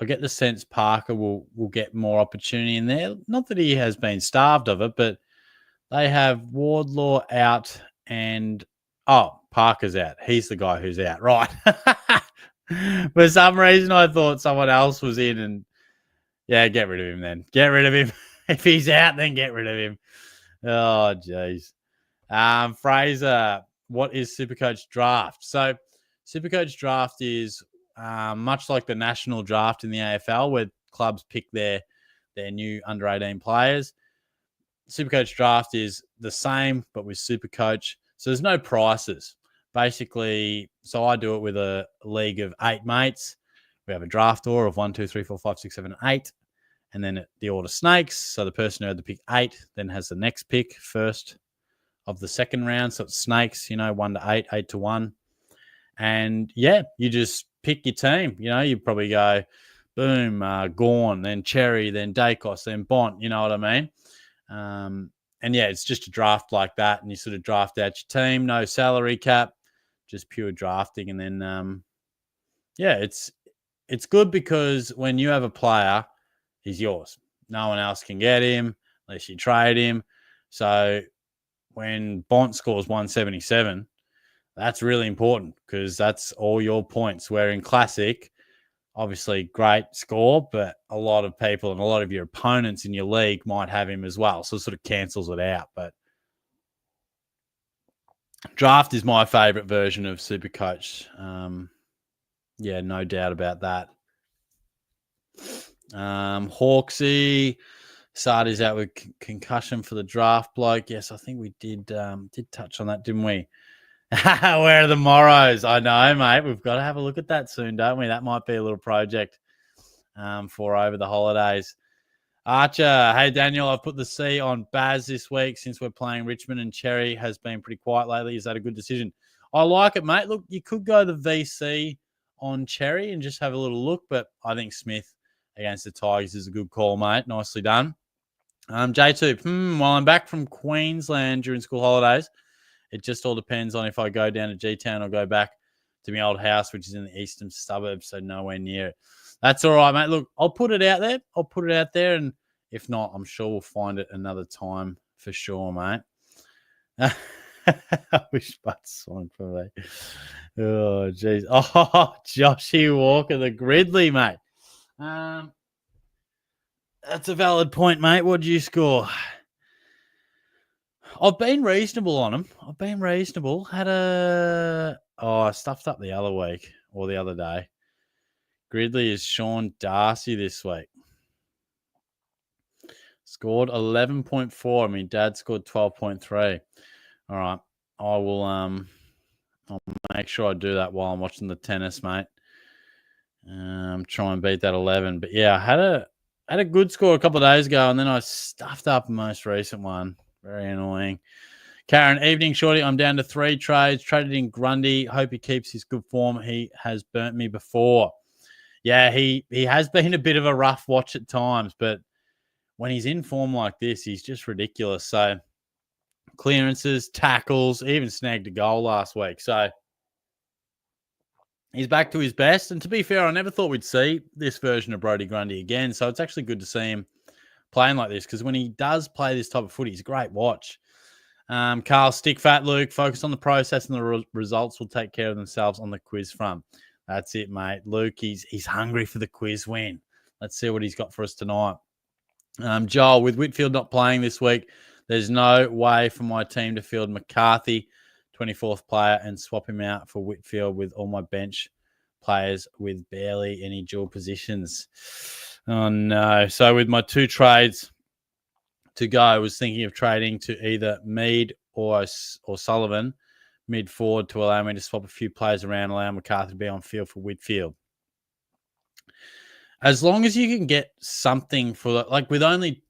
I get the sense Parker will get more opportunity in there. Not that he has been starved of it, but they have Wardlaw out and, Parker's out. He's the guy who's out. Right. For some reason, I thought someone else was in and, get rid of him then. Get rid of him. If he's out, then get rid of him. Oh, jeez. Fraser, what is SuperCoach Draft? So SuperCoach Draft is much like the national draft in the AFL, where clubs pick their new under-18 players. SuperCoach Draft is the same, but with SuperCoach. So there's no prices. Basically, so I do it with a league of 8 mates. We have a draft order of 1, 2, 3, 4, 5, 6, 7, 8. And then the order snakes. So the person who had the pick 8 then has the next pick first of the second round. So it snakes, 1 to 8, 8 to 1. And you just pick your team. You probably go, boom, Gorn, then Cherry, then Dacos, then Bont. You know what I mean? It's just a draft like that. And you sort of draft out your team, no salary cap, just pure drafting. And then, it's good because when you have a player, he's yours. No one else can get him unless you trade him. So when Bont scores 177, That's really important because that's all your points. Where in Classic, obviously great score, but a lot of people and a lot of your opponents in your league might have him as well. So it sort of cancels it out. But Draft is my favorite version of SuperCoach. Yeah, no doubt about that. Hawksy, Sardi's out with concussion for the draft bloke. Yes, I think we did touch on that, didn't we? Where are the morrows? I know, mate. We've got to have a look at that soon, don't we? That might be a little project for over the holidays. Archer, hey, Daniel, I've put the C on Baz this week since we're playing Richmond, and Cherry has been pretty quiet lately. Is that a good decision? I like it, mate. Look, you could go the VC on Cherry and just have a little look, but I think Smith against the Tigers is a good call, mate. Nicely done. J2, while I'm back from Queensland during school holidays, it just all depends on if I go down to G-Town or go back to my old house, which is in the eastern suburbs, so nowhere near it. That's all right, mate. Look, I'll put it out there. And if not, I'm sure we'll find it another time for sure, mate. I wish Bud swung for me. Oh, jeez. Oh, Joshy Walker, the Gridley, mate. That's a valid point, mate. What did you score? I've been reasonable on him. I stuffed up the other week or the other day. Gridley is Sean Darcy this week. Scored 11.4. I mean, Dad scored 12.3. All right. I will I'll make sure I do that while I'm watching the tennis, mate. Try and beat that 11. But yeah, I had a good score a couple of days ago, and then I stuffed up the most recent one. Very annoying. Karen, evening, Shorty. I'm down to 3 trades. Traded in Grundy. Hope he keeps his good form. He has burnt me before. Yeah, he has been a bit of a rough watch at times, but when he's in form like this, he's just ridiculous. So clearances, tackles, even snagged a goal last week. So he's back to his best. And to be fair, I never thought we'd see this version of Brodie Grundy again. So it's actually good to see him playing like this, because when he does play this type of footy, he's a great watch. Carl, stick fat, Luke. Focus on the process, and the results will take care of themselves on the quiz front. That's it, mate. Luke, he's hungry for the quiz win. Let's see what he's got for us tonight. Joel, with Whitfield not playing this week, there's no way for my team to field McCarthy, 24th player, and swap him out for Whitfield with all my bench players with barely any dual positions. Oh, no. So with my 2 trades to go, I was thinking of trading to either Mead or Sullivan mid-forward to allow me to swap a few players around, allow McCarthy to be on field for Whitfield. As long as you can get something for that, like with only,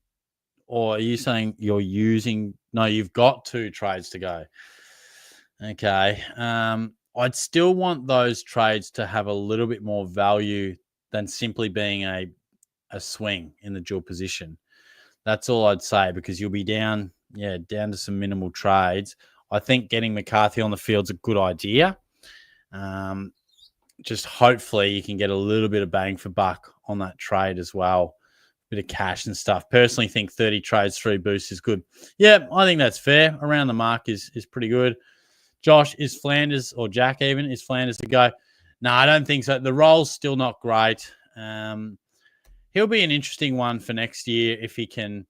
or are you saying you're using, no, you've got 2 trades to go. Okay. I'd still want those trades to have a little bit more value than simply being a swing in the dual position. That's all I'd say, because you'll be down to some minimal trades. I think getting McCarthy on the field's a good idea. Just hopefully you can get a little bit of bang for buck on that trade as well. Bit of cash and stuff. Personally think 30 trades, 3 boosts is good. Yeah, I think that's fair. Around the mark is pretty good. Josh, is Flanders, or Jack even, is Flanders to go? No, I don't think so. The role's still not great. He'll be an interesting one for next year if he can,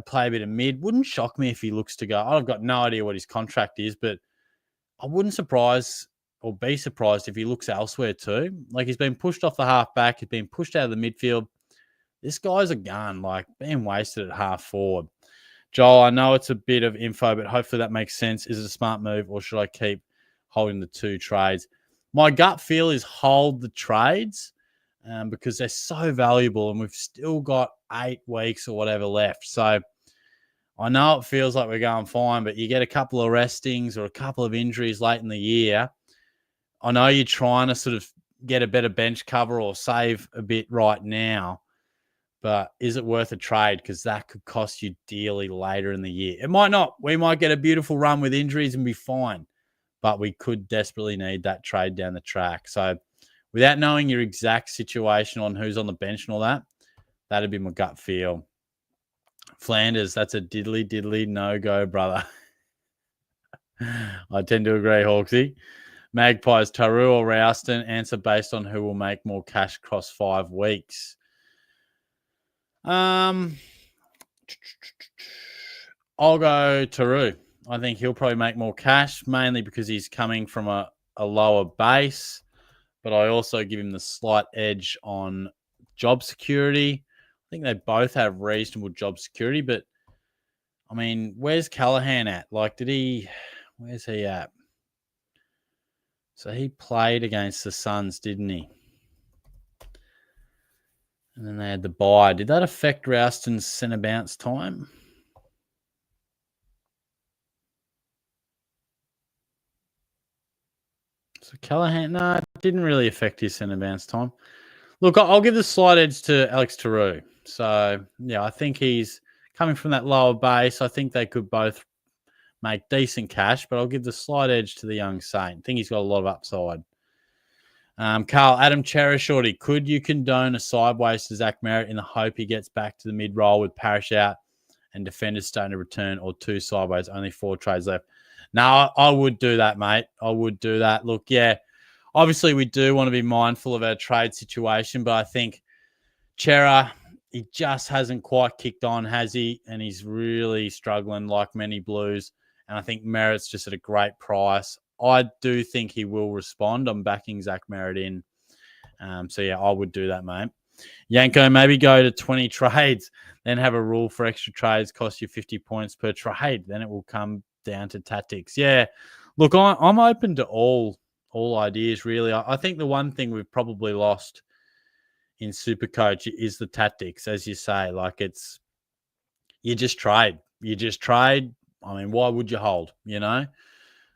play a bit of mid. Wouldn't shock me if he looks to go. I've got no idea what his contract is, but I wouldn't be surprised if he looks elsewhere too. Like, he's been pushed off the half back. He's been pushed out of the midfield. This guy's a gun, like being wasted at half forward. Joel, I know it's a bit of info, but hopefully that makes sense. Is it a smart move, or should I keep holding the 2 trades? My gut feel is hold the trades because they're so valuable, and we've still got 8 weeks or whatever left. So I know it feels like we're going fine, but you get a couple of restings or a couple of injuries late in the year. I know you're trying to sort of get a better bench cover or save a bit right now, but is it worth a trade? Because that could cost you dearly later in the year. It might not. We might get a beautiful run with injuries and be fine, but we could desperately need that trade down the track. So without knowing your exact situation on who's on the bench and all that, that'd be my gut feel. Flanders, that's a diddly no-go, brother. I tend to agree, Hawksy. Magpies, Taru or Rouston? Answer based on who will make more cash across 5 weeks. I'll go Taru. I think he'll probably make more cash, mainly because he's coming from a lower base. But I also give him the slight edge on job security. I think they both have reasonable job security, but I mean, where's Callahan at? Like, where's he at? So he played against the Suns, didn't he? And then they had the bye. Did that affect Rouston's centre bounce time? So Callahan, no, it didn't really affect his centre bounce time. Look, I'll give the slight edge to Alex Taru. So, yeah, I think he's coming from that lower base. I think they could both make decent cash, but I'll give the slight edge to the young Saint. I think he's got a lot of upside. Carl, Adam Cherishorty, could you condone a sideways to Zach Merritt in the hope he gets back to the mid-roll with Parrish out and defenders starting to return, or 2 sideways, only 4 trades left? No, I would do that, mate. I would do that. Look, yeah, obviously we do want to be mindful of our trade situation, but I think Chera, he just hasn't quite kicked on, has he? And he's really struggling like many Blues. And I think Merritt's just at a great price. I do think he will respond. I'm backing Zach Merritt in. So, yeah, I would do that, mate. Yanko, maybe go to 20 trades, then have a rule for extra trades, cost you 50 points per trade. Then it will come down to tactics. Yeah, look, I'm open to all ideas, really. I think the one thing we've probably lost in SuperCoach is the tactics, as you say. Like, you just trade. I mean, why would you hold,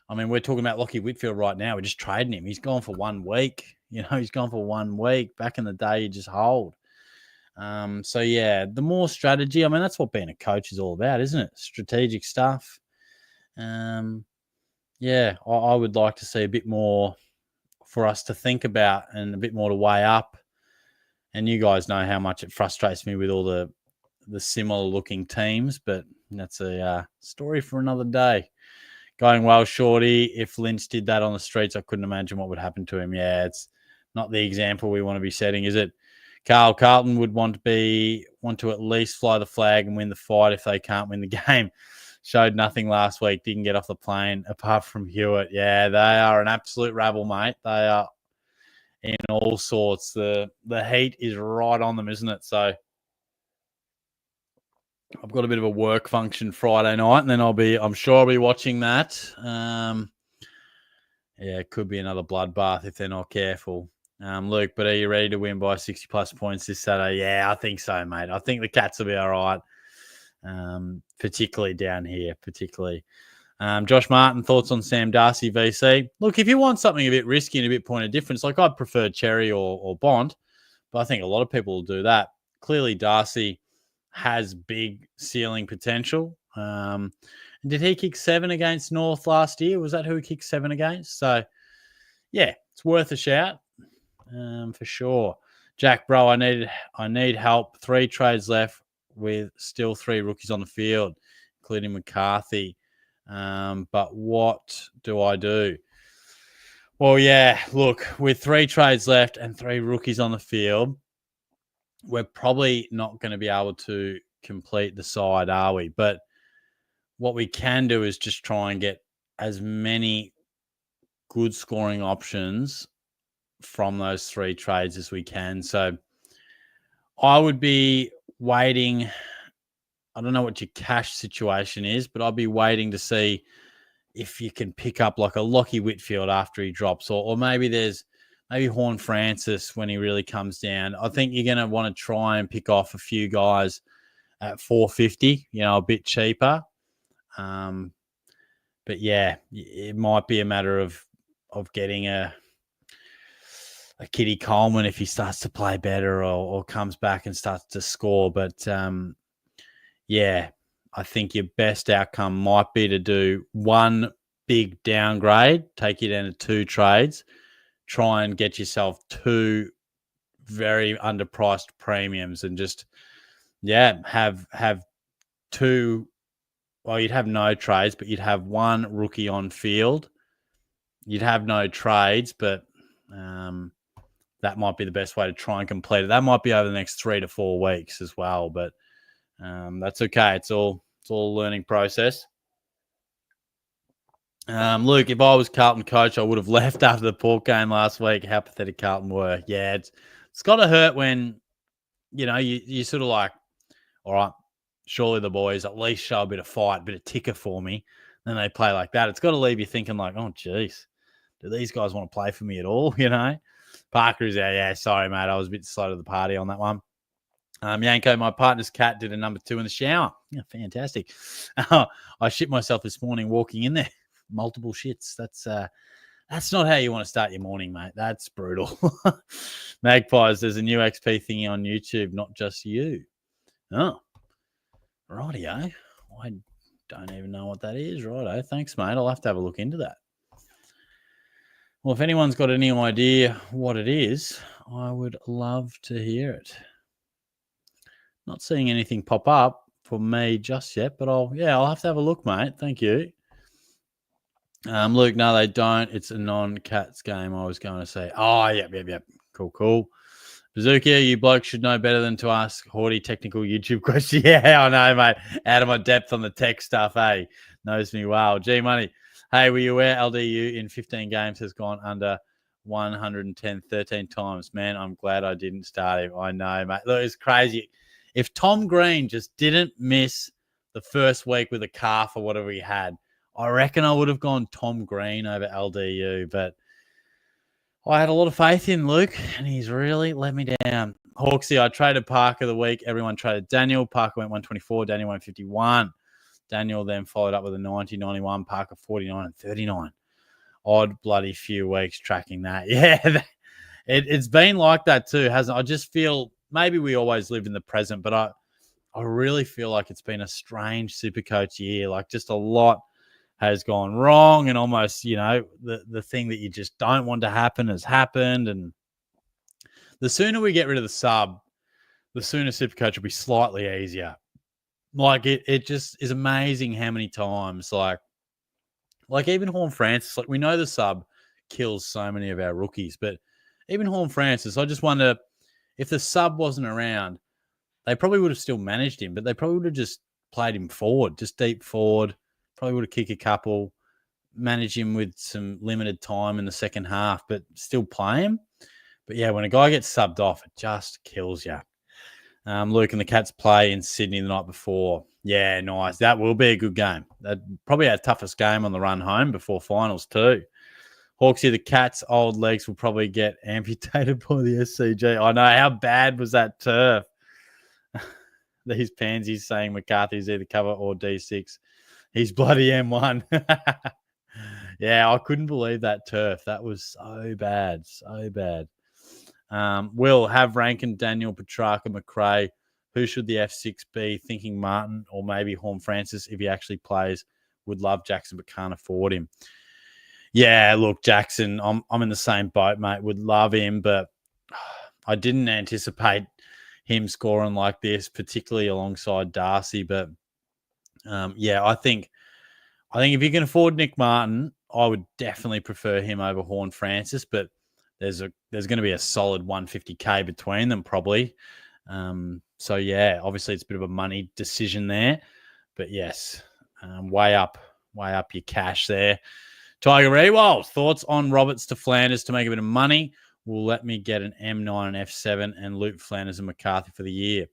I mean, we're talking about Lockie Whitfield right now. We're just trading him. He's gone for 1 week. He's gone for 1 week. Back in the day, you just hold. So, yeah, the more strategy. I mean, that's what being a coach is all about, isn't it? Strategic stuff. Yeah, I would like to see a bit more for us to think about and a bit more to weigh up. And you guys know how much it frustrates me with all the similar-looking teams, but that's a story for another day. Going well, Shorty. If Lynch did that on the streets, I couldn't imagine what would happen to him. Yeah, it's not the example we want to be setting, is it? Carlton would want to at least fly the flag and win the fight if they can't win the game. Showed nothing last week. Didn't get off the plane apart from Hewitt. Yeah, they are an absolute rabble, mate. They are in all sorts. The heat is right on them, isn't it? So I've got a bit of a work function Friday night, and then I'm sure I'll be watching that. Yeah, it could be another bloodbath if they're not careful. Luke, but are you ready to win by 60-plus points this Saturday? Yeah, I think so, mate. I think the Cats will be all right, particularly down here, Josh Martin, thoughts on Sam Darcy VC? Look, if you want something a bit risky and a bit point of difference, like I'd prefer Cherry or Bond, but I think a lot of people will do that. Clearly, Darcy has big ceiling potential. Did he kick 7 against North last year? Was that who he kicked 7 against? So, yeah, it's worth a shout for sure. Jack, bro, I need help. 3 trades left with still 3 rookies on the field, including McCarthy. But what do I do? Well, yeah, look, with 3 trades left and 3 rookies on the field, we're probably not going to be able to complete the side, are we? But what we can do is just try and get as many good scoring options from those 3 trades as we can. So I would be waiting. I don't know what your cash situation is, but I'll be waiting to see if you can pick up like a Lockie Whitfield after he drops, or maybe Horn Francis when he really comes down. I think you're going to want to try and pick off a few guys at $4.50, a bit cheaper. But yeah, it might be a matter of getting a Kitty Coleman if he starts to play better or comes back and starts to score. But yeah, I think your best outcome might be to do 1 big downgrade, take you down to 2 trades, try and get yourself 2 very underpriced premiums, and just have 2 well, you'd have no trades, but you'd have one rookie on field. You'd have no trades, but that might be the best way to try and complete it. That might be over the next 3 to 4 weeks as well, but that's okay. It's all a learning process. Luke, if I was Carlton coach, I would have left after the Port game last week. How pathetic Carlton were. Yeah, it's got to hurt when you sort of like, all right, surely the boys at least show a bit of fight, a bit of ticker for me. Then they play like that. It's got to leave you thinking like, oh, geez, do these guys want to play for me at all? Parker is there. Yeah, sorry, mate. I was a bit slow to the party on that one. Yanko, my partner's cat did a number 2 in the shower. Yeah, fantastic. I shit myself this morning walking in there. Multiple shits. That's not how you want to start your morning, mate. That's brutal. Magpies, there's a new XP thingy on YouTube, not just you. Oh, rightio. I don't even know what that is. Righto. Thanks, mate. I'll have to have a look into that. Well, if anyone's got any idea what it is, I would love to hear it. Not seeing anything pop up for me just yet, but I'll have to have a look, mate. Thank you. Luke, no, they don't. It's a non-Cats game, I was going to say. Oh, yep. Cool. Bazooka, you blokes should know better than to ask Horty technical YouTube questions. Yeah, I know, mate. Out of my depth on the tech stuff, hey. Knows me well. G-Money. Hey, were you aware LDU in 15 games has gone under 110 13 times? Man, I'm glad I didn't start him. I know, mate. Look, it's crazy. If Tom Green just didn't miss the first week with a calf or whatever he had, I reckon I would have gone Tom Green over LDU, but I had a lot of faith in Luke, and he's really let me down. Hawksy, I traded Parker the week. Everyone traded Daniel. Parker went 124. Daniel went 51. Daniel then followed up with a 90, 91. Parker 49 and 39. Odd bloody few weeks tracking that. Yeah, it's been like that too, hasn't it? I just feel maybe we always live in the present, but I really feel like it's been a strange SuperCoach year. Like just a lot has gone wrong, and almost, the thing that you just don't want to happen has happened. And the sooner we get rid of the sub, the sooner SuperCoach will be slightly easier. Like it just is amazing how many times, like even Horn Francis, like we know the sub kills so many of our rookies, but even Horn Francis, I just wonder if the sub wasn't around, they probably would have still managed him, but they probably would have just played him forward, just deep forward. Probably would have kicked a couple, manage him with some limited time in the second half, but still play him. But yeah, when a guy gets subbed off, it just kills you. Luke and the Cats play in Sydney the night before. Yeah, nice. That will be a good game. That probably our toughest game on the run home before finals too. Hawksy, the Cats' old legs will probably get amputated by the SCG. I know. How bad was that turf? These pansies saying McCarthy's either cover or D6. He's bloody M1. Yeah, I couldn't believe that turf. That was so bad. So bad. Will have Rankin, Daniel, Petrarca, McRae. Who should the F6 be? Thinking Martin or maybe Horn Francis if he actually plays. Would love Jackson but can't afford him. Yeah, look, Jackson, I'm in the same boat, mate. Would love him, but I didn't anticipate him scoring like this, particularly alongside Darcy. But I think if you can afford Nick Martin, I would definitely prefer him over Horn Francis. But there's going to be a solid 150K between them probably. So yeah, obviously it's a bit of a money decision there. But yes, way up your cash there. Tiger Ewald, thoughts on Roberts to Flanders to make a bit of money? Will let me get an M9 and F7 and loot Flanders and McCarthy for the year.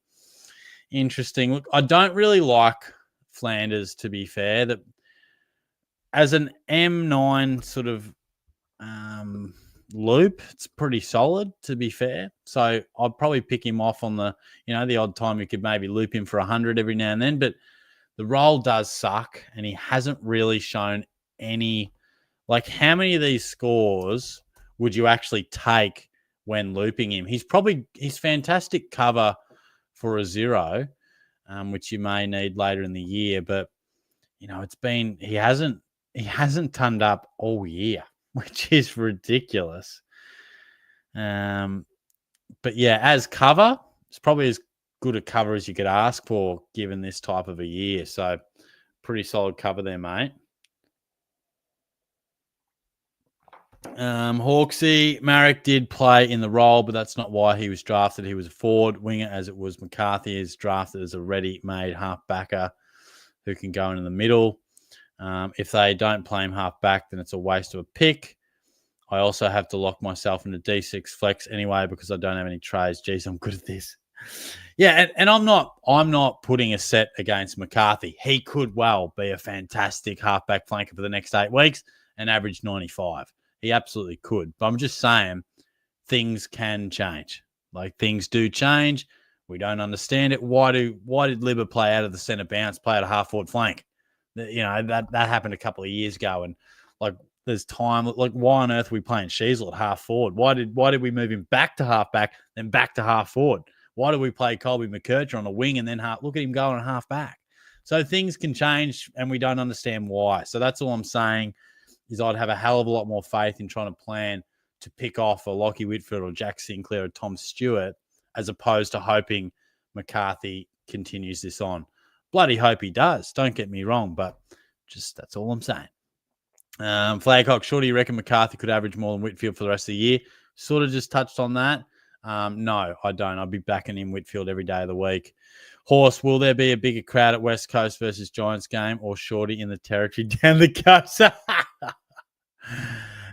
Interesting. Look, I don't really like Flanders, to be fair. That as an M9 sort of loop, it's pretty solid, to be fair. So I'd probably pick him off on the, the odd time you could maybe loop him for 100 every now and then. But the role does suck, and he hasn't really shown any. Like, how many of these scores would you actually take when looping him? He's fantastic cover for a 0, which you may need later in the year. But he hasn't turned up all year, which is ridiculous. But yeah, as cover, it's probably as good a cover as you could ask for given this type of a year. So pretty solid cover there, mate. Hawksy, Marek did play in the role, but that's not why he was drafted. He was a forward winger, as it was McCarthy is drafted as a ready-made half-backer who can go in the middle. If they don't play him half-back, then it's a waste of a pick. I also have to lock myself into D6 flex anyway because I don't have any trades. Jeez, I'm good at this. Yeah, and I'm not putting a set against McCarthy. He could well be a fantastic halfback flanker for the next 8 weeks and average 95. He absolutely could. But I'm just saying things can change. Like, things do change. We don't understand it. Why did Libba play out of the centre bounce, play out a half-forward flank? You know, that happened a couple of years ago. And, like, there's time. Like, why on earth are we playing Sheasel at half-forward? Why did we move him back to half-back, then back to half-forward? Why do we play Colby McKercher on a wing and then look at him going on half-back? So things can change, and we don't understand why. So that's all I'm saying is I'd have a hell of a lot more faith in trying to plan to pick off a Lockie Whitfield or Jack Sinclair or Tom Stewart as opposed to hoping McCarthy continues this on. Bloody hope he does. Don't get me wrong, but just that's all I'm saying. Flagcock, sure do you reckon McCarthy could average more than Whitfield for the rest of the year? Sort of just touched on that. No, I don't. I'll be backing in Whitfield every day of the week. Horse, will there be a bigger crowd at West Coast versus Giants game or Shorty in the territory down the coast?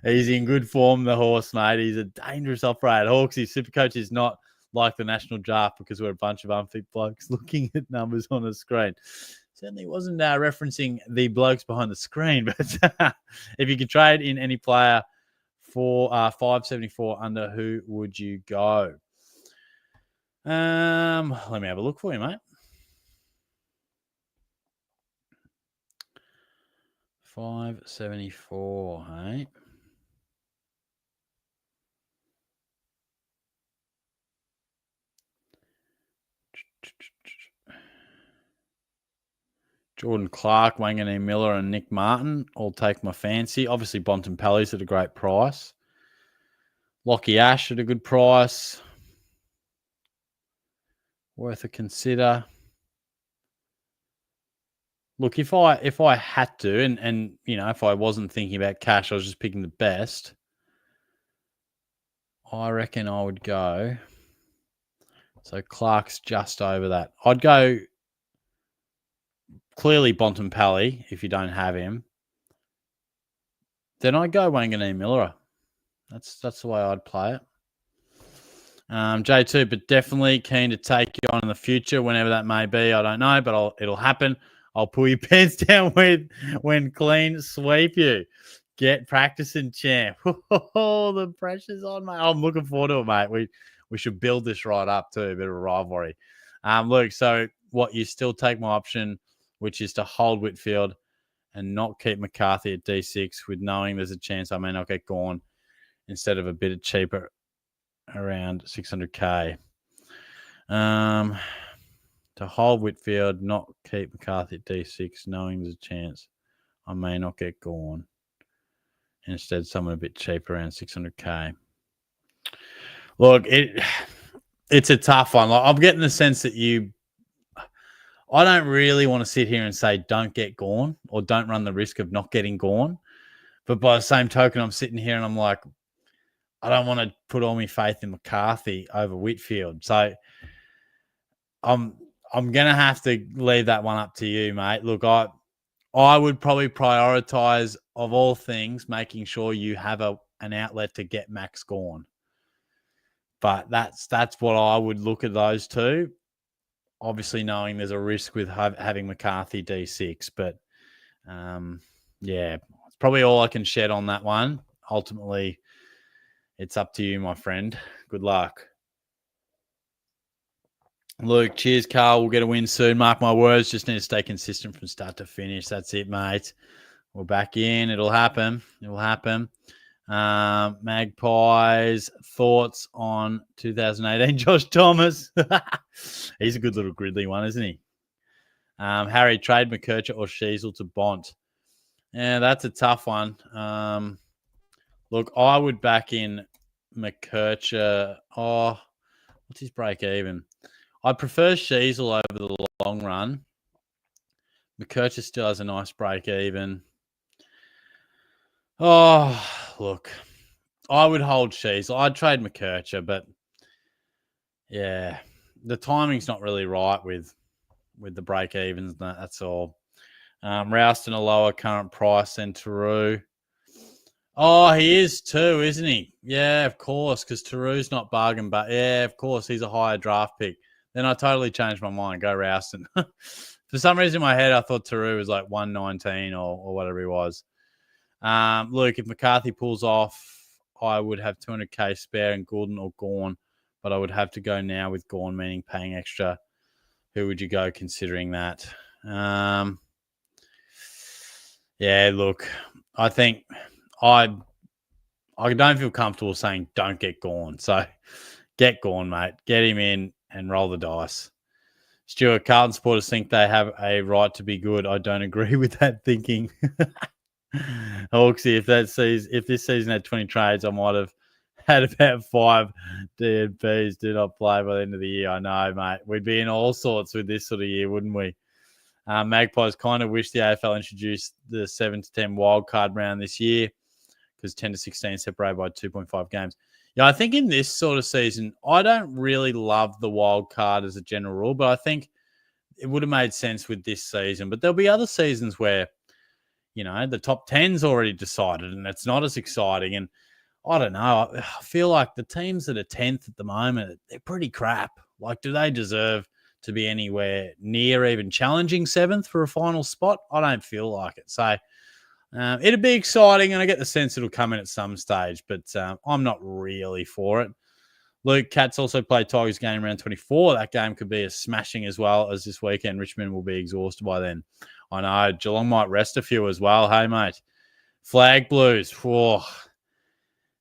He's in good form, the Horse, mate. He's a dangerous operator. Hawksy, SuperCoach is not like the national draft because we're a bunch of unfit blokes looking at numbers on a screen. Certainly wasn't referencing the blokes behind the screen, but if you could trade in any player for 574 under, who would you go? Let me have a look for you, mate. 574, hey? Jordan Clark, Wanganeen Miller, and Nick Martin all take my fancy. Obviously, Bontempelli's at a great price. Lockie Ash at a good price. Worth a consider. Look, if I had to, and you know, if I wasn't thinking about cash, I was just picking the best. I reckon I would go. So Clark's just over that. I'd go clearly Bontempelli if you don't have him. Then I'd go Wanganeen Miller. That's the way I'd play it. J2, but definitely keen to take you on in the future, whenever that may be. I don't know, but it'll happen. I'll pull your pants down when clean sweep you. Get practicing, champ. Oh, the pressure's on, mate. I'm looking forward to it, mate. We should build this right up too, a bit of a rivalry. Look, so what, you still take my option, which is to hold Whitfield and not keep McCarthy at D6 with knowing there's a chance I may not get gone instead of a bit cheaper around 600K. To hold Whitfield, not keep McCarthy at D6, knowing there's a chance I may not get gone. Instead, someone a bit cheaper around 600K. Look, it's a tough one. Like, I'm getting the sense that I don't really want to sit here and say don't get gone or don't run the risk of not getting gone. But by the same token, I'm sitting here and I'm like, I don't want to put all my faith in McCarthy over Whitfield. So I'm going to have to leave that one up to you, mate. Look, I would probably prioritize, of all things, making sure you have an outlet to get Max Gawn. But that's what I would look at those two. Obviously, knowing there's a risk with having McCarthy D6. But, yeah, it's probably all I can shed on that one. Ultimately, it's up to you, my friend. Good luck. Luke, cheers, Carl. We'll get a win soon. Mark my words. Just need to stay consistent from start to finish. That's it, mate. We're back in. It'll happen. It'll happen. Magpies, thoughts on 2018 Josh Thomas? He's a good little griddly one, isn't he? Harry, trade McKercher or Sheasel to Bont. Yeah, that's a tough one. Look, I would back in McKercher. Oh, what's his break even? I prefer Sheasel over the long run, McKercher still has a nice break even. Oh, look, I would hold Shees. I'd trade McKercher, but yeah, the timing's not really right with the break evens. That's all. Rouston a lower current price than Taru. Oh, he is too, isn't he? Yeah, of course, because Taru's not bargain, but yeah, of course, he's a higher draft pick. Then I totally changed my mind. Go Rouston. For some reason in my head, I thought Taru was like 119 or whatever he was. Look, if McCarthy pulls off, I would have 200k spare in Gordon or Gawn, but I would have to go now with Gawn, meaning paying extra. Who would you go considering that? Yeah, look, I think I don't feel comfortable saying don't get Gawn. So get Gawn, mate. Get him in and roll the dice. Stuart, Carlton supporters think they have a right to be good. I don't agree with that thinking. Hawksy, if this season had 20 trades, I might have had about 5 DNPs do not play by the end of the year. I know, mate. We'd be in all sorts with this sort of year, wouldn't we? Magpies kind of wish the AFL introduced the 7 to 10 wildcard round this year because 10 to 16 separated by 2.5 games. Yeah, I think in this sort of season, I don't really love the wild card as a general rule, but I think it would have made sense with this season. But there'll be other seasons where, the top 10's already decided and it's not as exciting. And I don't know. I feel like the teams that are 10th at the moment, they're pretty crap. Like, do they deserve to be anywhere near even challenging 7th for a final spot? I don't feel like it. So it'll be exciting, and I get the sense it'll come in at some stage, but I'm not really for it. Luke, Cats also played Tigers game round 24. That game could be as smashing as well as this weekend. Richmond will be exhausted by then. I know. Geelong might rest a few as well. Hey, mate. Flag Blues. Whoa.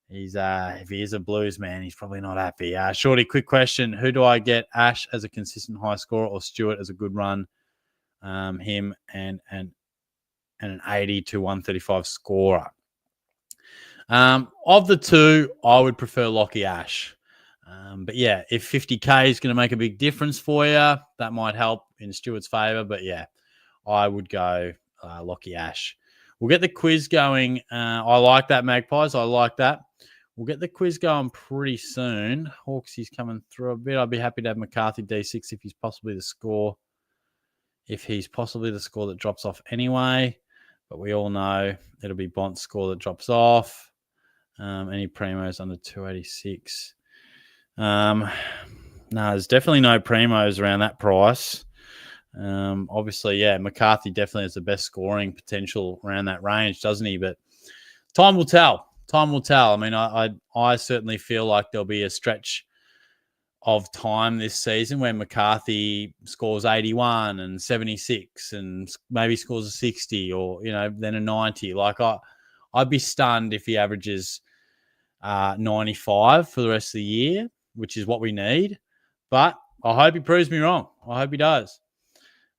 If he is a Blues man, he's probably not happy. Shorty, quick question. Who do I get? Ash as a consistent high scorer or Stewart as a good run? Him and an 80 to 135 scorer. Of the two, I would prefer Lockie Ash. But yeah, if 50k is going to make a big difference for you, that might help in Stewart's favour. But yeah, I would go Lockie Ash. We'll get the quiz going. I like that, Magpies. I like that. We'll get the quiz going pretty soon. Hawksy's coming through a bit. I'd be happy to have McCarthy D6 if he's possibly the score. If he's possibly the score that drops off anyway. But we all know it'll be Bont's score that drops off. Any primos under 286. No, there's definitely no primos around that price. Obviously, yeah, McCarthy definitely has the best scoring potential around that range, doesn't he? But time will tell. Time will tell. I mean, I certainly feel like there'll be a stretch of time this season where McCarthy scores 81 and 76 and maybe scores a 60 or, then a 90. Like, I'd be stunned if he averages 95 for the rest of the year, which is what we need. But I hope he proves me wrong. I hope he does.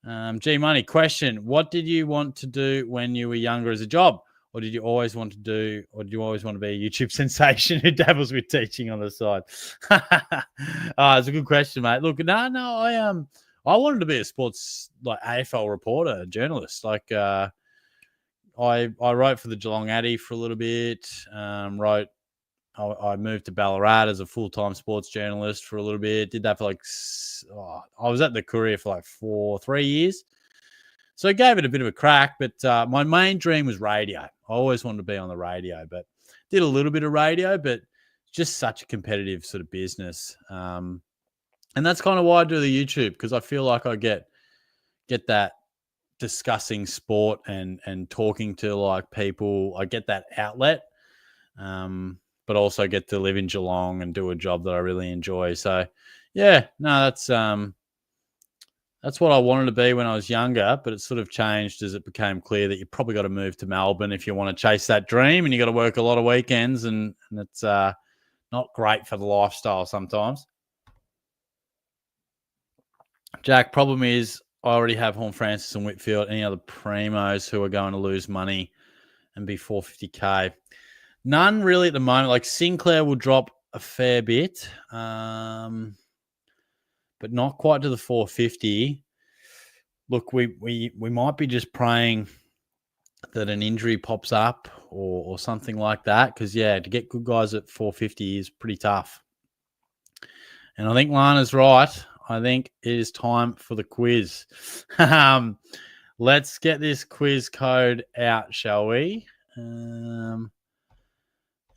G-Money, question. What did you want to do when you were younger as a job? Or did you always want to be a YouTube sensation who dabbles with teaching on the side? It's a good question, mate. Look, I wanted to be a sports, like, AFL reporter, journalist. Like, I wrote for the Geelong Addy for a little bit. I moved to Ballarat as a full-time sports journalist for a little bit. Did that for I was at the Courier for 3 years. So I gave it a bit of a crack, but my main dream was radio. I always wanted to be on the radio, but did a little bit of radio, but just such a competitive sort of business. And that's kind of why I do the YouTube, because I feel like I get that discussing sport and talking to like people. I get that outlet, but also get to live in Geelong and do a job that I really enjoy. So yeah, no, that's what I wanted to be when I was younger, but it sort of changed as it became clear that you probably got to move to Melbourne if you want to chase that dream, and you got to work a lot of weekends, and it's not great for the lifestyle sometimes. Jack, problem is I already have Horn Francis and Whitfield. Any other primos who are going to lose money and be 450k? None really at the moment. Like Sinclair will drop a fair bit, but not quite to the 450. look, we might be just praying that an injury pops up or something like that. Because yeah, to get good guys at 450 is pretty tough. And I think Lana's right. I think it is time for the quiz. Let's get this quiz code out, shall we? And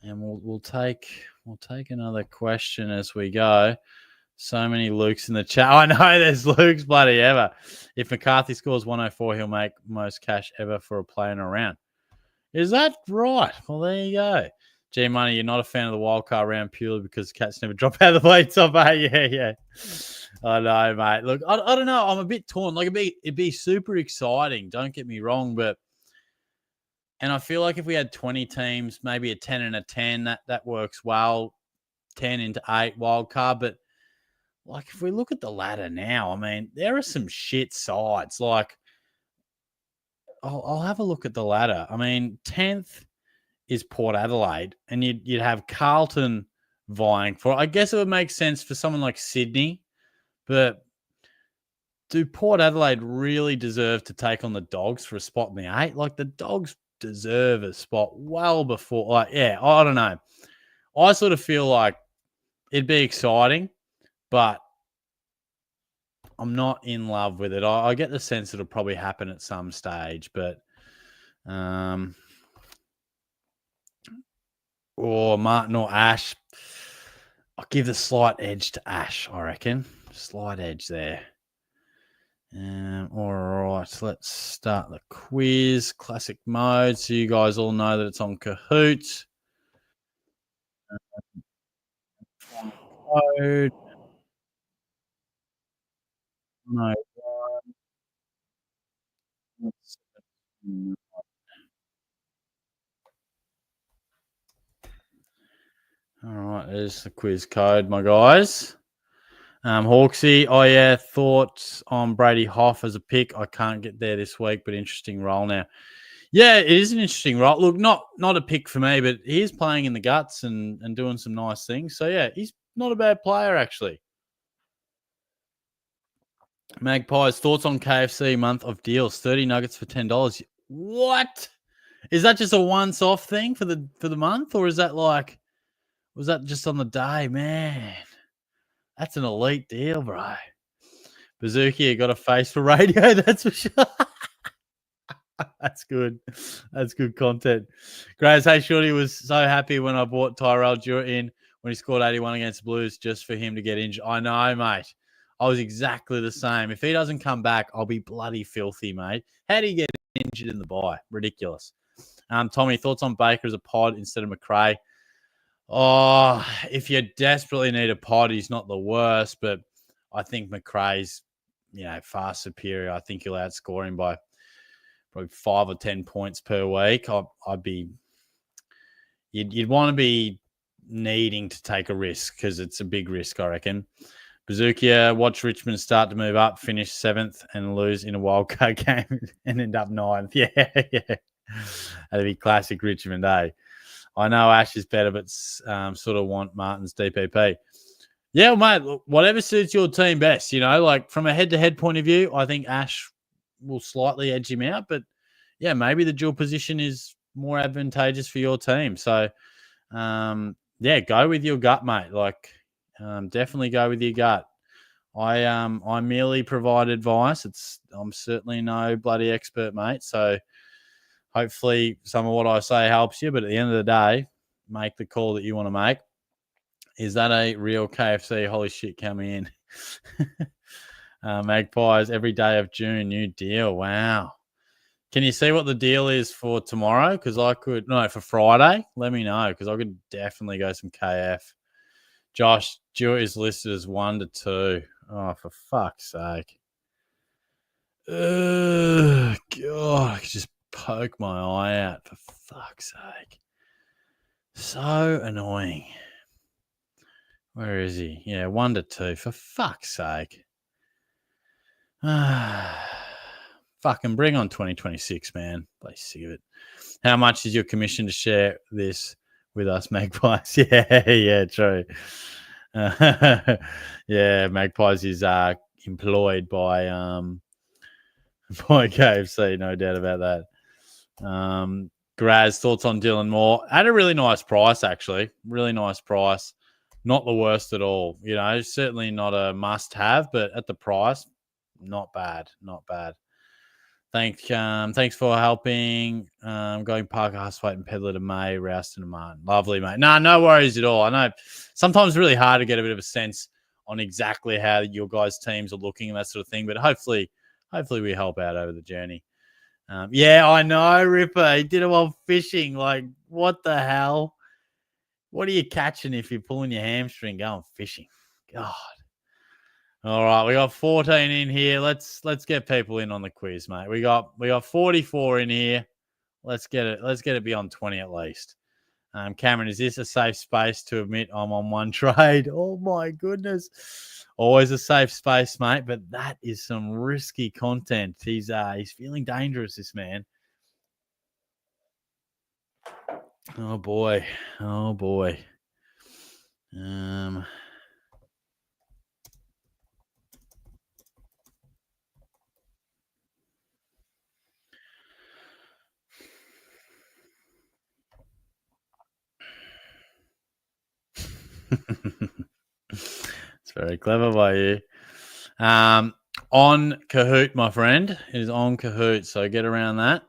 we'll take another question as we go. So many Lukes in the chat. I know there's Luke's bloody ever. If McCarthy scores 104, he'll make most cash ever for a play in a round. Is that right? Well, there you go. G Money, you're not a fan of the wild card round purely because cats never drop out of the weight top, eh? Yeah. I know, mate. Look, I don't know. I'm a bit torn. Like it'd be super exciting. Don't get me wrong, and I feel like if we had 20 teams, maybe a 10 and a 10, that works well. 10 into 8 wild card, but like if we look at the ladder now, I mean, there are some shit sides. Like I'll have a look at the ladder. I mean, 10th is Port Adelaide, and you'd have Carlton vying for it. I guess it would make sense for someone like Sydney, but do Port Adelaide really deserve to take on the Dogs for a spot in the 8? Like the Dogs deserve a spot well before. Like, yeah, I don't know. I sort of feel like it'd be exciting, but I'm not in love with it. I get the sense it'll probably happen at some stage, but or Martin or Ash, I'll give the slight edge to Ash, I reckon. Slight edge there. All right, let's start the quiz. Classic mode, so you guys all know that it's on Kahoot. Code. No. All right, there's the quiz code, my guys. Hawksy, oh yeah, thoughts on Brady Hoff as a pick. I can't get there this week, but interesting role now. Yeah, it is an interesting role. Look, not a pick for me, but he is playing in the guts and doing some nice things. So yeah, he's not a bad player actually. Magpies, thoughts on KFC month of deals? 30 nuggets for $10. What? Is that just a once-off thing for the month, or is that like was that just on the day? Man, that's an elite deal, bro. Bazooki, got a face for radio, that's for sure. That's good. That's good content. Grace, hey, Shorty was so happy when I bought Tyrell Jewett in when he scored 81 against the Blues just for him to get injured. I know, mate. I was exactly the same. If he doesn't come back, I'll be bloody filthy, mate. How do you get injured in the bye? Ridiculous. Tommy, thoughts on Baker as a pod instead of McRae? Oh, if you desperately need a pod, he's not the worst, but I think McRae's, far superior. I think he'll outscore him by probably 5 or 10 points per week. You'd want to be needing to take a risk because it's a big risk, I reckon. Bazookia, watch Richmond start to move up, finish 7th and lose in a wildcard game and end up 9th. Yeah. That'd be classic Richmond, eh? I know Ash is better, but sort of want Martin's DPP. Yeah, mate, whatever suits your team best, like from a head-to-head point of view, I think Ash will slightly edge him out, but yeah, maybe the dual position is more advantageous for your team. So, go with your gut, mate. Like, definitely go with your gut. I merely provide advice. I'm certainly no bloody expert, mate. So hopefully some of what I say helps you, but at the end of the day, make the call that you want to make. Is that a real KFC? Holy shit, coming in. Magpies, every day of June, new deal. Wow. Can you see what the deal is for tomorrow? Because for Friday, let me know because I could definitely go some KF. Josh, Jewett is listed as 1 to 2. Oh, for fuck's sake. God, I could just poke my eye out for fuck's sake. So annoying. Where is he? Yeah, 1 to 2. For fuck's sake. Fucking bring on 2026, man. Bloody sick of it. How much is your commission to share this with us, Magpies? Yeah, true. Yeah, Magpies is employed by By KFC, no doubt about that. Graz, thoughts on Dylan Moore? At a really nice price, actually. Really nice price. Not the worst at all. Certainly not a must-have, but at the price, not bad. Not bad. Thanks for helping. Going Parker, Hustwaite, and Pedler to May, Rouston, and Martin. Lovely, mate. No worries at all. I know sometimes it's really hard to get a bit of a sense on exactly how your guys' teams are looking and that sort of thing, but hopefully we help out over the journey. Yeah, I know, Ripper. He did it while fishing. Like, what the hell? What are you catching if you're pulling your hamstring going fishing? God. All right, we got 14 in here. Let's get people in on the quiz, mate. We got 44 in here. Let's get it beyond 20 at least. Cameron, is this a safe space to admit I'm on one trade? Oh my goodness. Always a safe space, mate, but that is some risky content. He's feeling dangerous, this man. Oh boy. It's very clever by you. On Kahoot, my friend. It is on Kahoot, so get around that.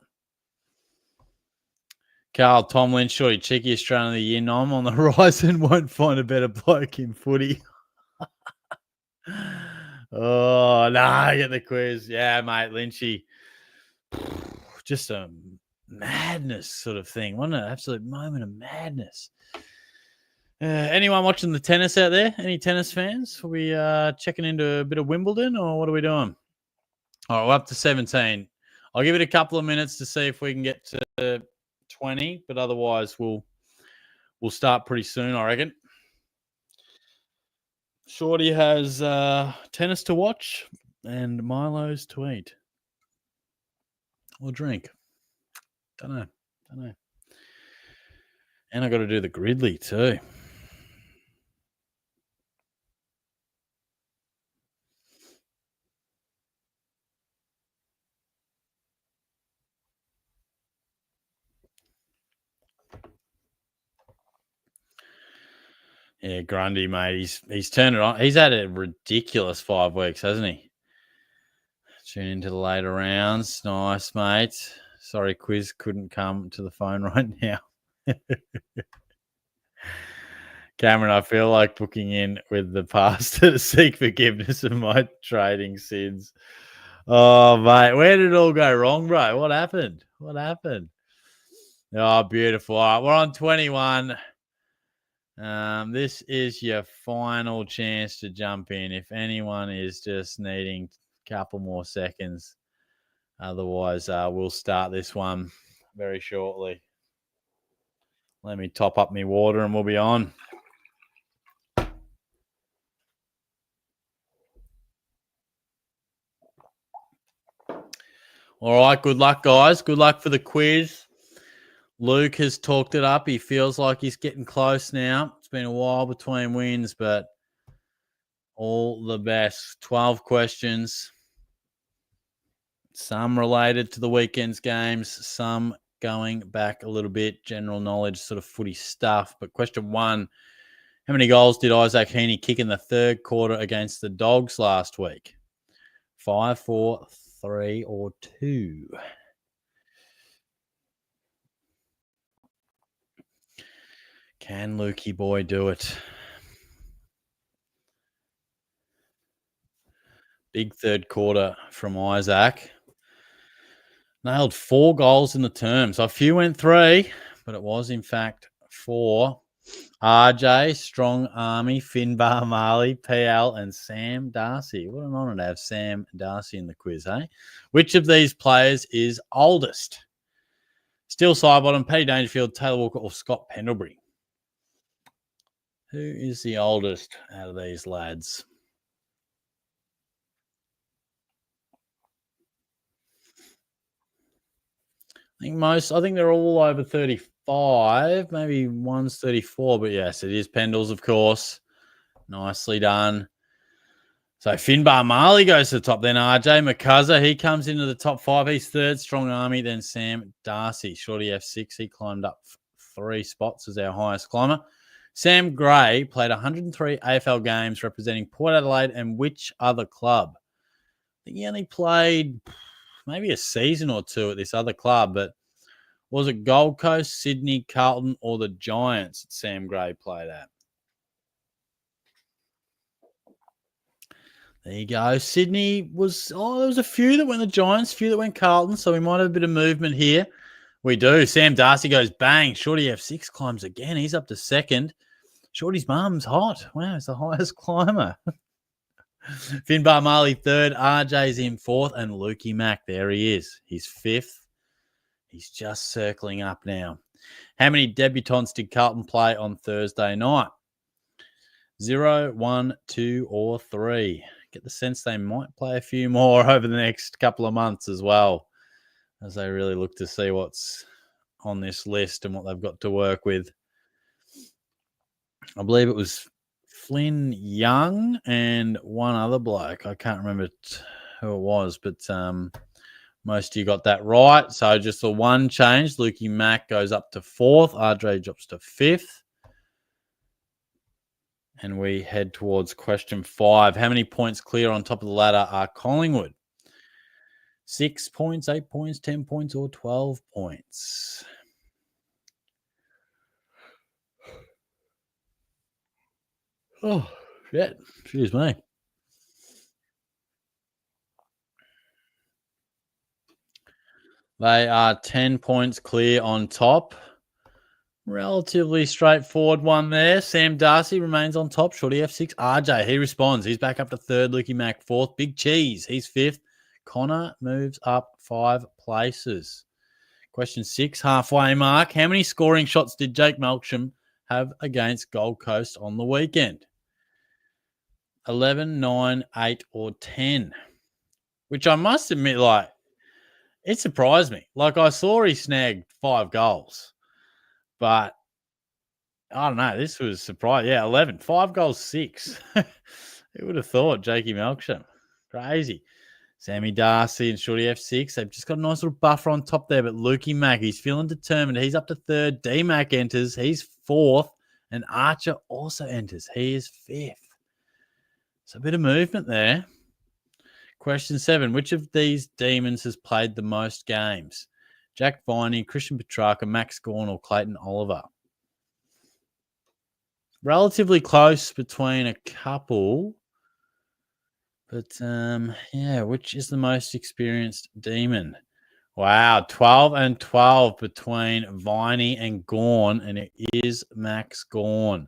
Carl Tomlin, shorty cheeky Australian of the Year nom on the horizon. Won't find a better bloke in footy. Oh, no, get the quiz. Yeah, mate, Lynchy. Just a madness sort of thing. What an absolute moment of madness. Anyone watching the tennis out there? Any tennis fans? Are we checking into a bit of Wimbledon, or what are we doing? All right, we're up to 17. I'll give it a couple of minutes to see if we can get to 20, but otherwise we'll start pretty soon, I reckon. Shorty has tennis to watch and Milos to eat or drink. Don't know. And I got to do the Gridley too. Yeah, Grundy, mate. He's turned it on. He's had a ridiculous 5 weeks, hasn't he? Tune into the later rounds. Nice, mate. Sorry, quiz couldn't come to the phone right now. Cameron, I feel like booking in with the pastor to seek forgiveness of my trading sins. Oh, mate, where did it all go wrong, bro? What happened? Oh, beautiful. All right, we're on 21. This is your final chance to jump in if anyone is just needing a couple more seconds. Otherwise, we'll start this one very shortly. Let me top up my water and we'll be on. All right, good luck, guys. Good luck for the quiz. Luke has talked it up. He feels like he's getting close now. It's been a while between wins, but all the best. 12 questions. Some related to the weekend's games, some going back a little bit, general knowledge, sort of footy stuff. But question 1, how many goals did Isaac Heaney kick in the third quarter against the Dogs last week? 5, 4, 3, or 2? Can Lukey boy do it? Big third quarter from Isaac. Nailed 4 goals in the term. So a few went 3, but it was in fact 4. RJ, Strong Army, Finbar Marley, PL, and Sam Darcy. What an honour to have Sam Darcy in the quiz, eh? Which of these players is oldest? Steel Sidebottom, Paddy Dangerfield, Taylor Walker, or Scott Pendlebury? Who is the oldest out of these lads? I think they're all over 35. Maybe one's 34, but yes, it is Pendles, of course. Nicely done. So Finbar Marley goes to the top. Then RJ McCuzzer, he comes into the top 5. He's third. Strong Army. Then Sam Darcy, Shorty F6. He climbed up 3 spots as our highest climber. Sam Gray played 103 AFL games representing Port Adelaide and which other club? I think he only played maybe a season or 2 at this other club, but was it Gold Coast, Sydney, Carlton, or the Giants that Sam Gray played at? There you go. Sydney was, there was a few that went the Giants, a few that went Carlton, so we might have a bit of movement here. We do. Sam Darcy goes bang. Shorty F6 climbs again. He's up to second. Shorty's mum's hot. Wow, it's the highest climber. Finbar Marley third. RJ's in fourth. And Lukey Mack, there he is. He's fifth. He's just circling up now. How many debutants did Carlton play on Thursday night? 0, 1, 2, or 3. Get the sense they might play a few more over the next couple of months as well, as they really look to see what's on this list and what they've got to work with. I believe it was Flynn Young and one other bloke. I can't remember who it was, but most of you got that right. So just the one change. Lukey Mack goes up to 4th. RJ drops to 5th. And we head towards question 5. How many points clear on top of the ladder are Collingwood? 6 points, 8 points, 10 points, or 12 points? Oh, shit. Excuse me. They are 10 points clear on top. Relatively straightforward one there. Sam Darcy remains on top. Shorty F6. RJ, he responds. He's back up to 3rd. Lukey Mack 4th. Big Cheese, he's 5th. Connor moves up 5 places. Question 6, halfway mark. How many scoring shots did Jake Melksham have against Gold Coast on the weekend? 11, 9, 8, or 10? Which I must admit, it surprised me. I saw he snagged 5 goals. But I don't know. This was surprising. Yeah, 11. 5 goals, 6. Who would have thought? Jakey Melksham. Crazy. Sammy Darcy and Shorty F6. They've just got a nice little buffer on top there. But Lukey Mack, he's feeling determined. He's up to 3rd. D-Mac enters. He's 4th. And Archer also enters. He is 5th. So a bit of movement there. Question 7. Which of these demons has played the most games? Jack Viney, Christian Petrarca, Max Gawn, or Clayton Oliver? Relatively close between a couple. But, which is the most experienced demon? Wow, 12 and 12 between Viney and Gawn, and it is Max Gawn.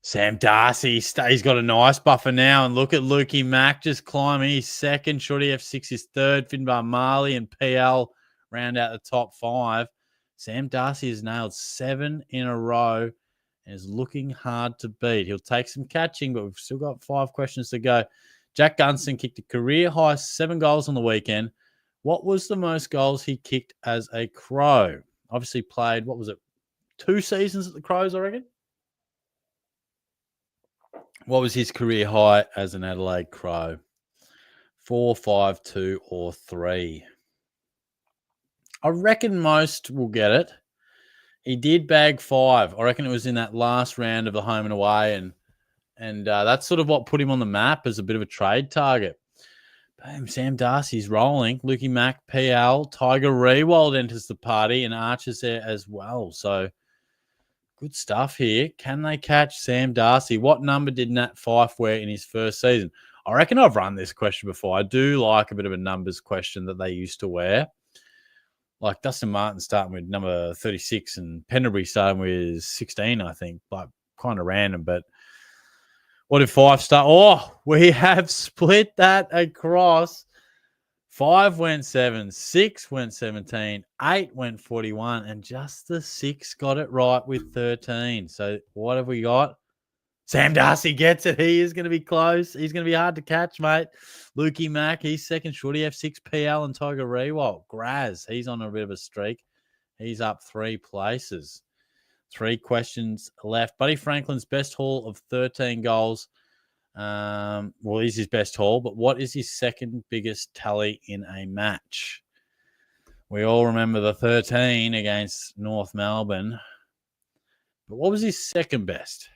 Sam Darcy, he's got a nice buffer now, and look at Lukey Mack just climbing. He's 2nd, Shorty F6 is 3rd, Finbar Marley and PL round out the top 5. Sam Darcy has nailed 7 in a row and is looking hard to beat. He'll take some catching, but we've still got 5 questions to go. Jack Gunston kicked a career-high 7 goals on the weekend. What was the most goals he kicked as a Crow? Obviously played, 2 seasons at the Crows, I reckon? What was his career high as an Adelaide Crow? 4, 5, 2, or 3? I reckon most will get it. He did bag 5. I reckon it was in that last round of the home and away, and that's sort of what put him on the map as a bit of a trade target. Boom, Sam Darcy's rolling. Lukey Mack, PL, Tiger Rewald enters the party, and Archer's there as well. So good stuff here. Can they catch Sam Darcy? What number did Nat Fyfe wear in his first season? I reckon I've run this question before. I do like a bit of a numbers question that they used to wear. Like Dustin Martin starting with number 36 and Pendlebury starting with 16, I think. Kind of random, but what did 5 start? Oh, we have split that across. 5 went 7, 6 went 17, 8 went 41, and just the 6 got it right with 13. So what have we got? Sam Darcy gets it. He is going to be close. He's going to be hard to catch, mate. Lukey Mack, he's 2nd. Shorty F6, PL, and Tiger Rewalt. Graz, he's on a bit of a streak. He's up 3 places. 3 questions left. Buddy Franklin's best haul of 13 goals Well, he's his best haul, but what is his second biggest tally in a match? We all remember the 13 against North Melbourne. But what was his second best?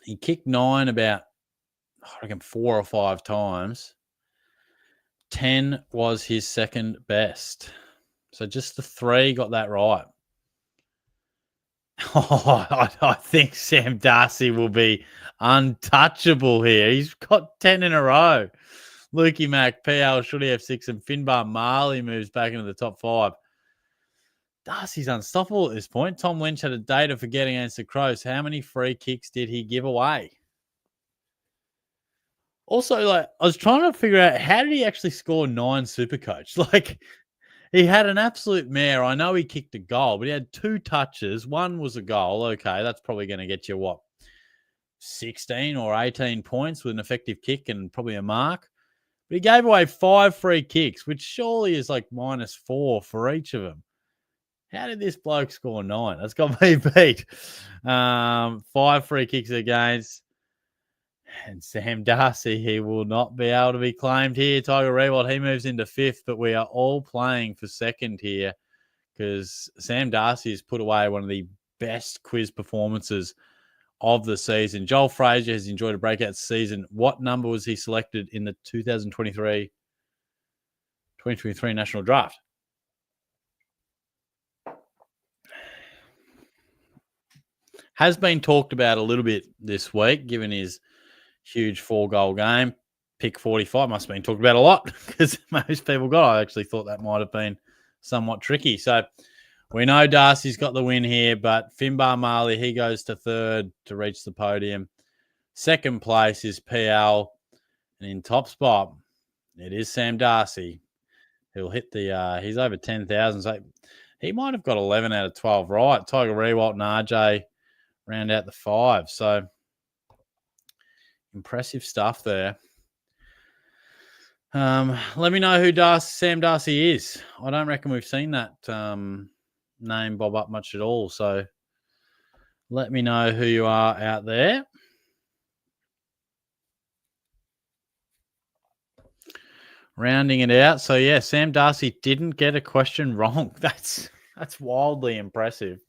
He kicked 9 about, I reckon, 4 or 5 times. 10 was his second best. So just the 3 got that right. Oh, I think Sam Darcy will be untouchable here. He's got 10 in a row. Lukey Mack, PL, should he have 6, and Finbar Marley moves back into the top 5. Darcy's unstoppable at this point. Tom Lynch had a day to forget against the Crows. How many free kicks did he give away? Also, like, I was trying to figure out, how did he actually score 9 SuperCoach? Like, he had an absolute mare. I know he kicked a goal, but he had 2 touches. One was a goal. Okay, that's probably going to get you, 16 or 18 points with an effective kick and probably a mark. But he gave away 5 free kicks, which surely is like -4 for each of them. How did this bloke score 9? That's got me beat. 5 free kicks against. And Sam Darcy, he will not be able to be claimed here. Tiger Rewald, he moves into 5th, but we are all playing for 2nd here because Sam Darcy has put away one of the best quiz performances of the season. Joel Frazier has enjoyed a breakout season. What number was he selected in the 2023 National Draft? Has been talked about a little bit this week, given his huge 4-goal game. Pick 45 must have been talked about a lot because most people got. I actually thought that might have been somewhat tricky. So we know Darcy's got the win here, but Finbar Marley, he goes to 3rd to reach the podium. 2nd place is PL. And in top spot, it is Sam Darcy. He'll hit the, he's over 10,000. So he might have got 11 out of 12 right. Tiger Rewalt and RJ round out the 5. So impressive stuff there. Let me know who Sam Darcy is. I don't reckon we've seen that name bob up much at all. So let me know who you are out there. Rounding it out. So, yeah, Sam Darcy didn't get a question wrong. That's wildly impressive.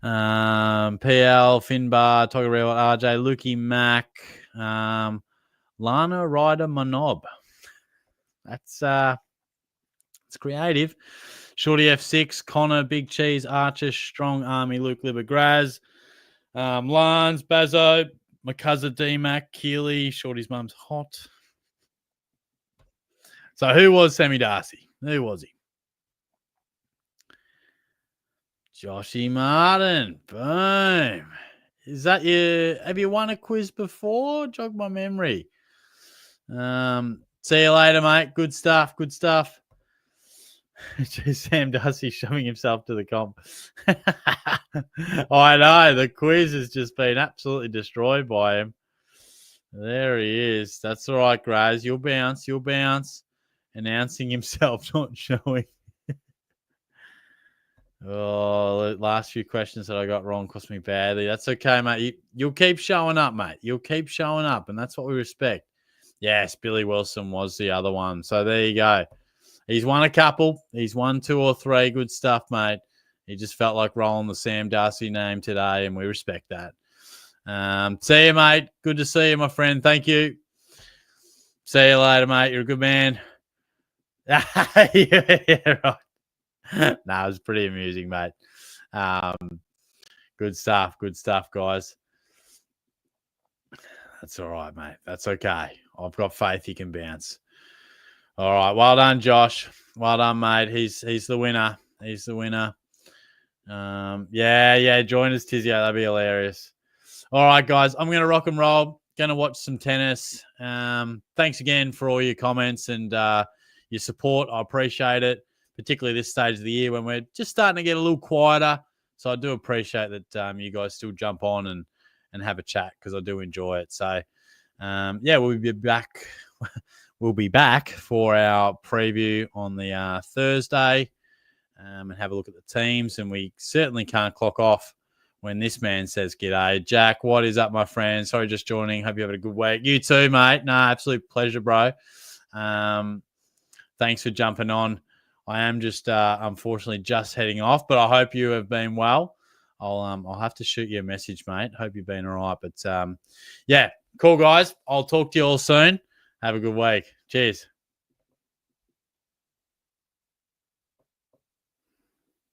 PL, Finbar, Tiger Rewalt, RJ, Lukey Mack, Lana Ryder Manob. That's it's creative. Shorty F6, Connor, Big Cheese, Archer, Strong Army, Luke Libber-Graz, Lance, Bazzo, Macuzza, D-Mac, Keely, Shorty's mum's hot. So who was Sammy Darcy? Who was he? Joshy Martin. Boom. Is that you? Have you won a quiz before? Jog my memory. See you later, mate. Good stuff. Good stuff. Sam Darcy shoving himself to the comp. I know. The quiz has just been absolutely destroyed by him. There he is. That's all right, Graz. You'll bounce. You'll bounce. Announcing himself, not showing. Oh, the last few questions that I got wrong cost me badly. That's okay, mate. You'll keep showing up, mate. You'll keep showing up, and that's what we respect. Yes, Billy Wilson was the other one. So there you go. He's won a couple. He's won 2 or 3. Good stuff, mate. He just felt like rolling the Sam Darcy name today, and we respect that. See you, mate. Good to see you, my friend. Thank you. See you later, mate. You're a good man. Yeah, right. It was pretty amusing, mate. Good stuff. Good stuff, guys. That's all right, mate. That's okay. I've got faith he can bounce. All right. Well done, Josh. Well done, mate. He's the winner. He's the winner. Yeah. Join us, Tizio. That'd be hilarious. All right, guys. I'm going to rock and roll. Going to watch some tennis. Thanks again for all your comments and your support. I appreciate it, particularly this stage of the year when we're just starting to get a little quieter. So I do appreciate that you guys still jump on and have a chat because I do enjoy it. So, we'll be back. We'll be back for our preview on the Thursday and have a look at the teams. And we certainly can't clock off when this man says g'day. Jack, what is up, my friend? Sorry, just joining. Hope you have a good week. You too, mate. No, absolute pleasure, bro. Thanks for jumping on. I am just unfortunately just heading off, but I hope you have been well. I'll have to shoot you a message, mate. Hope you've been all right. But yeah, cool, guys. I'll talk to you all soon. Have a good week. Cheers.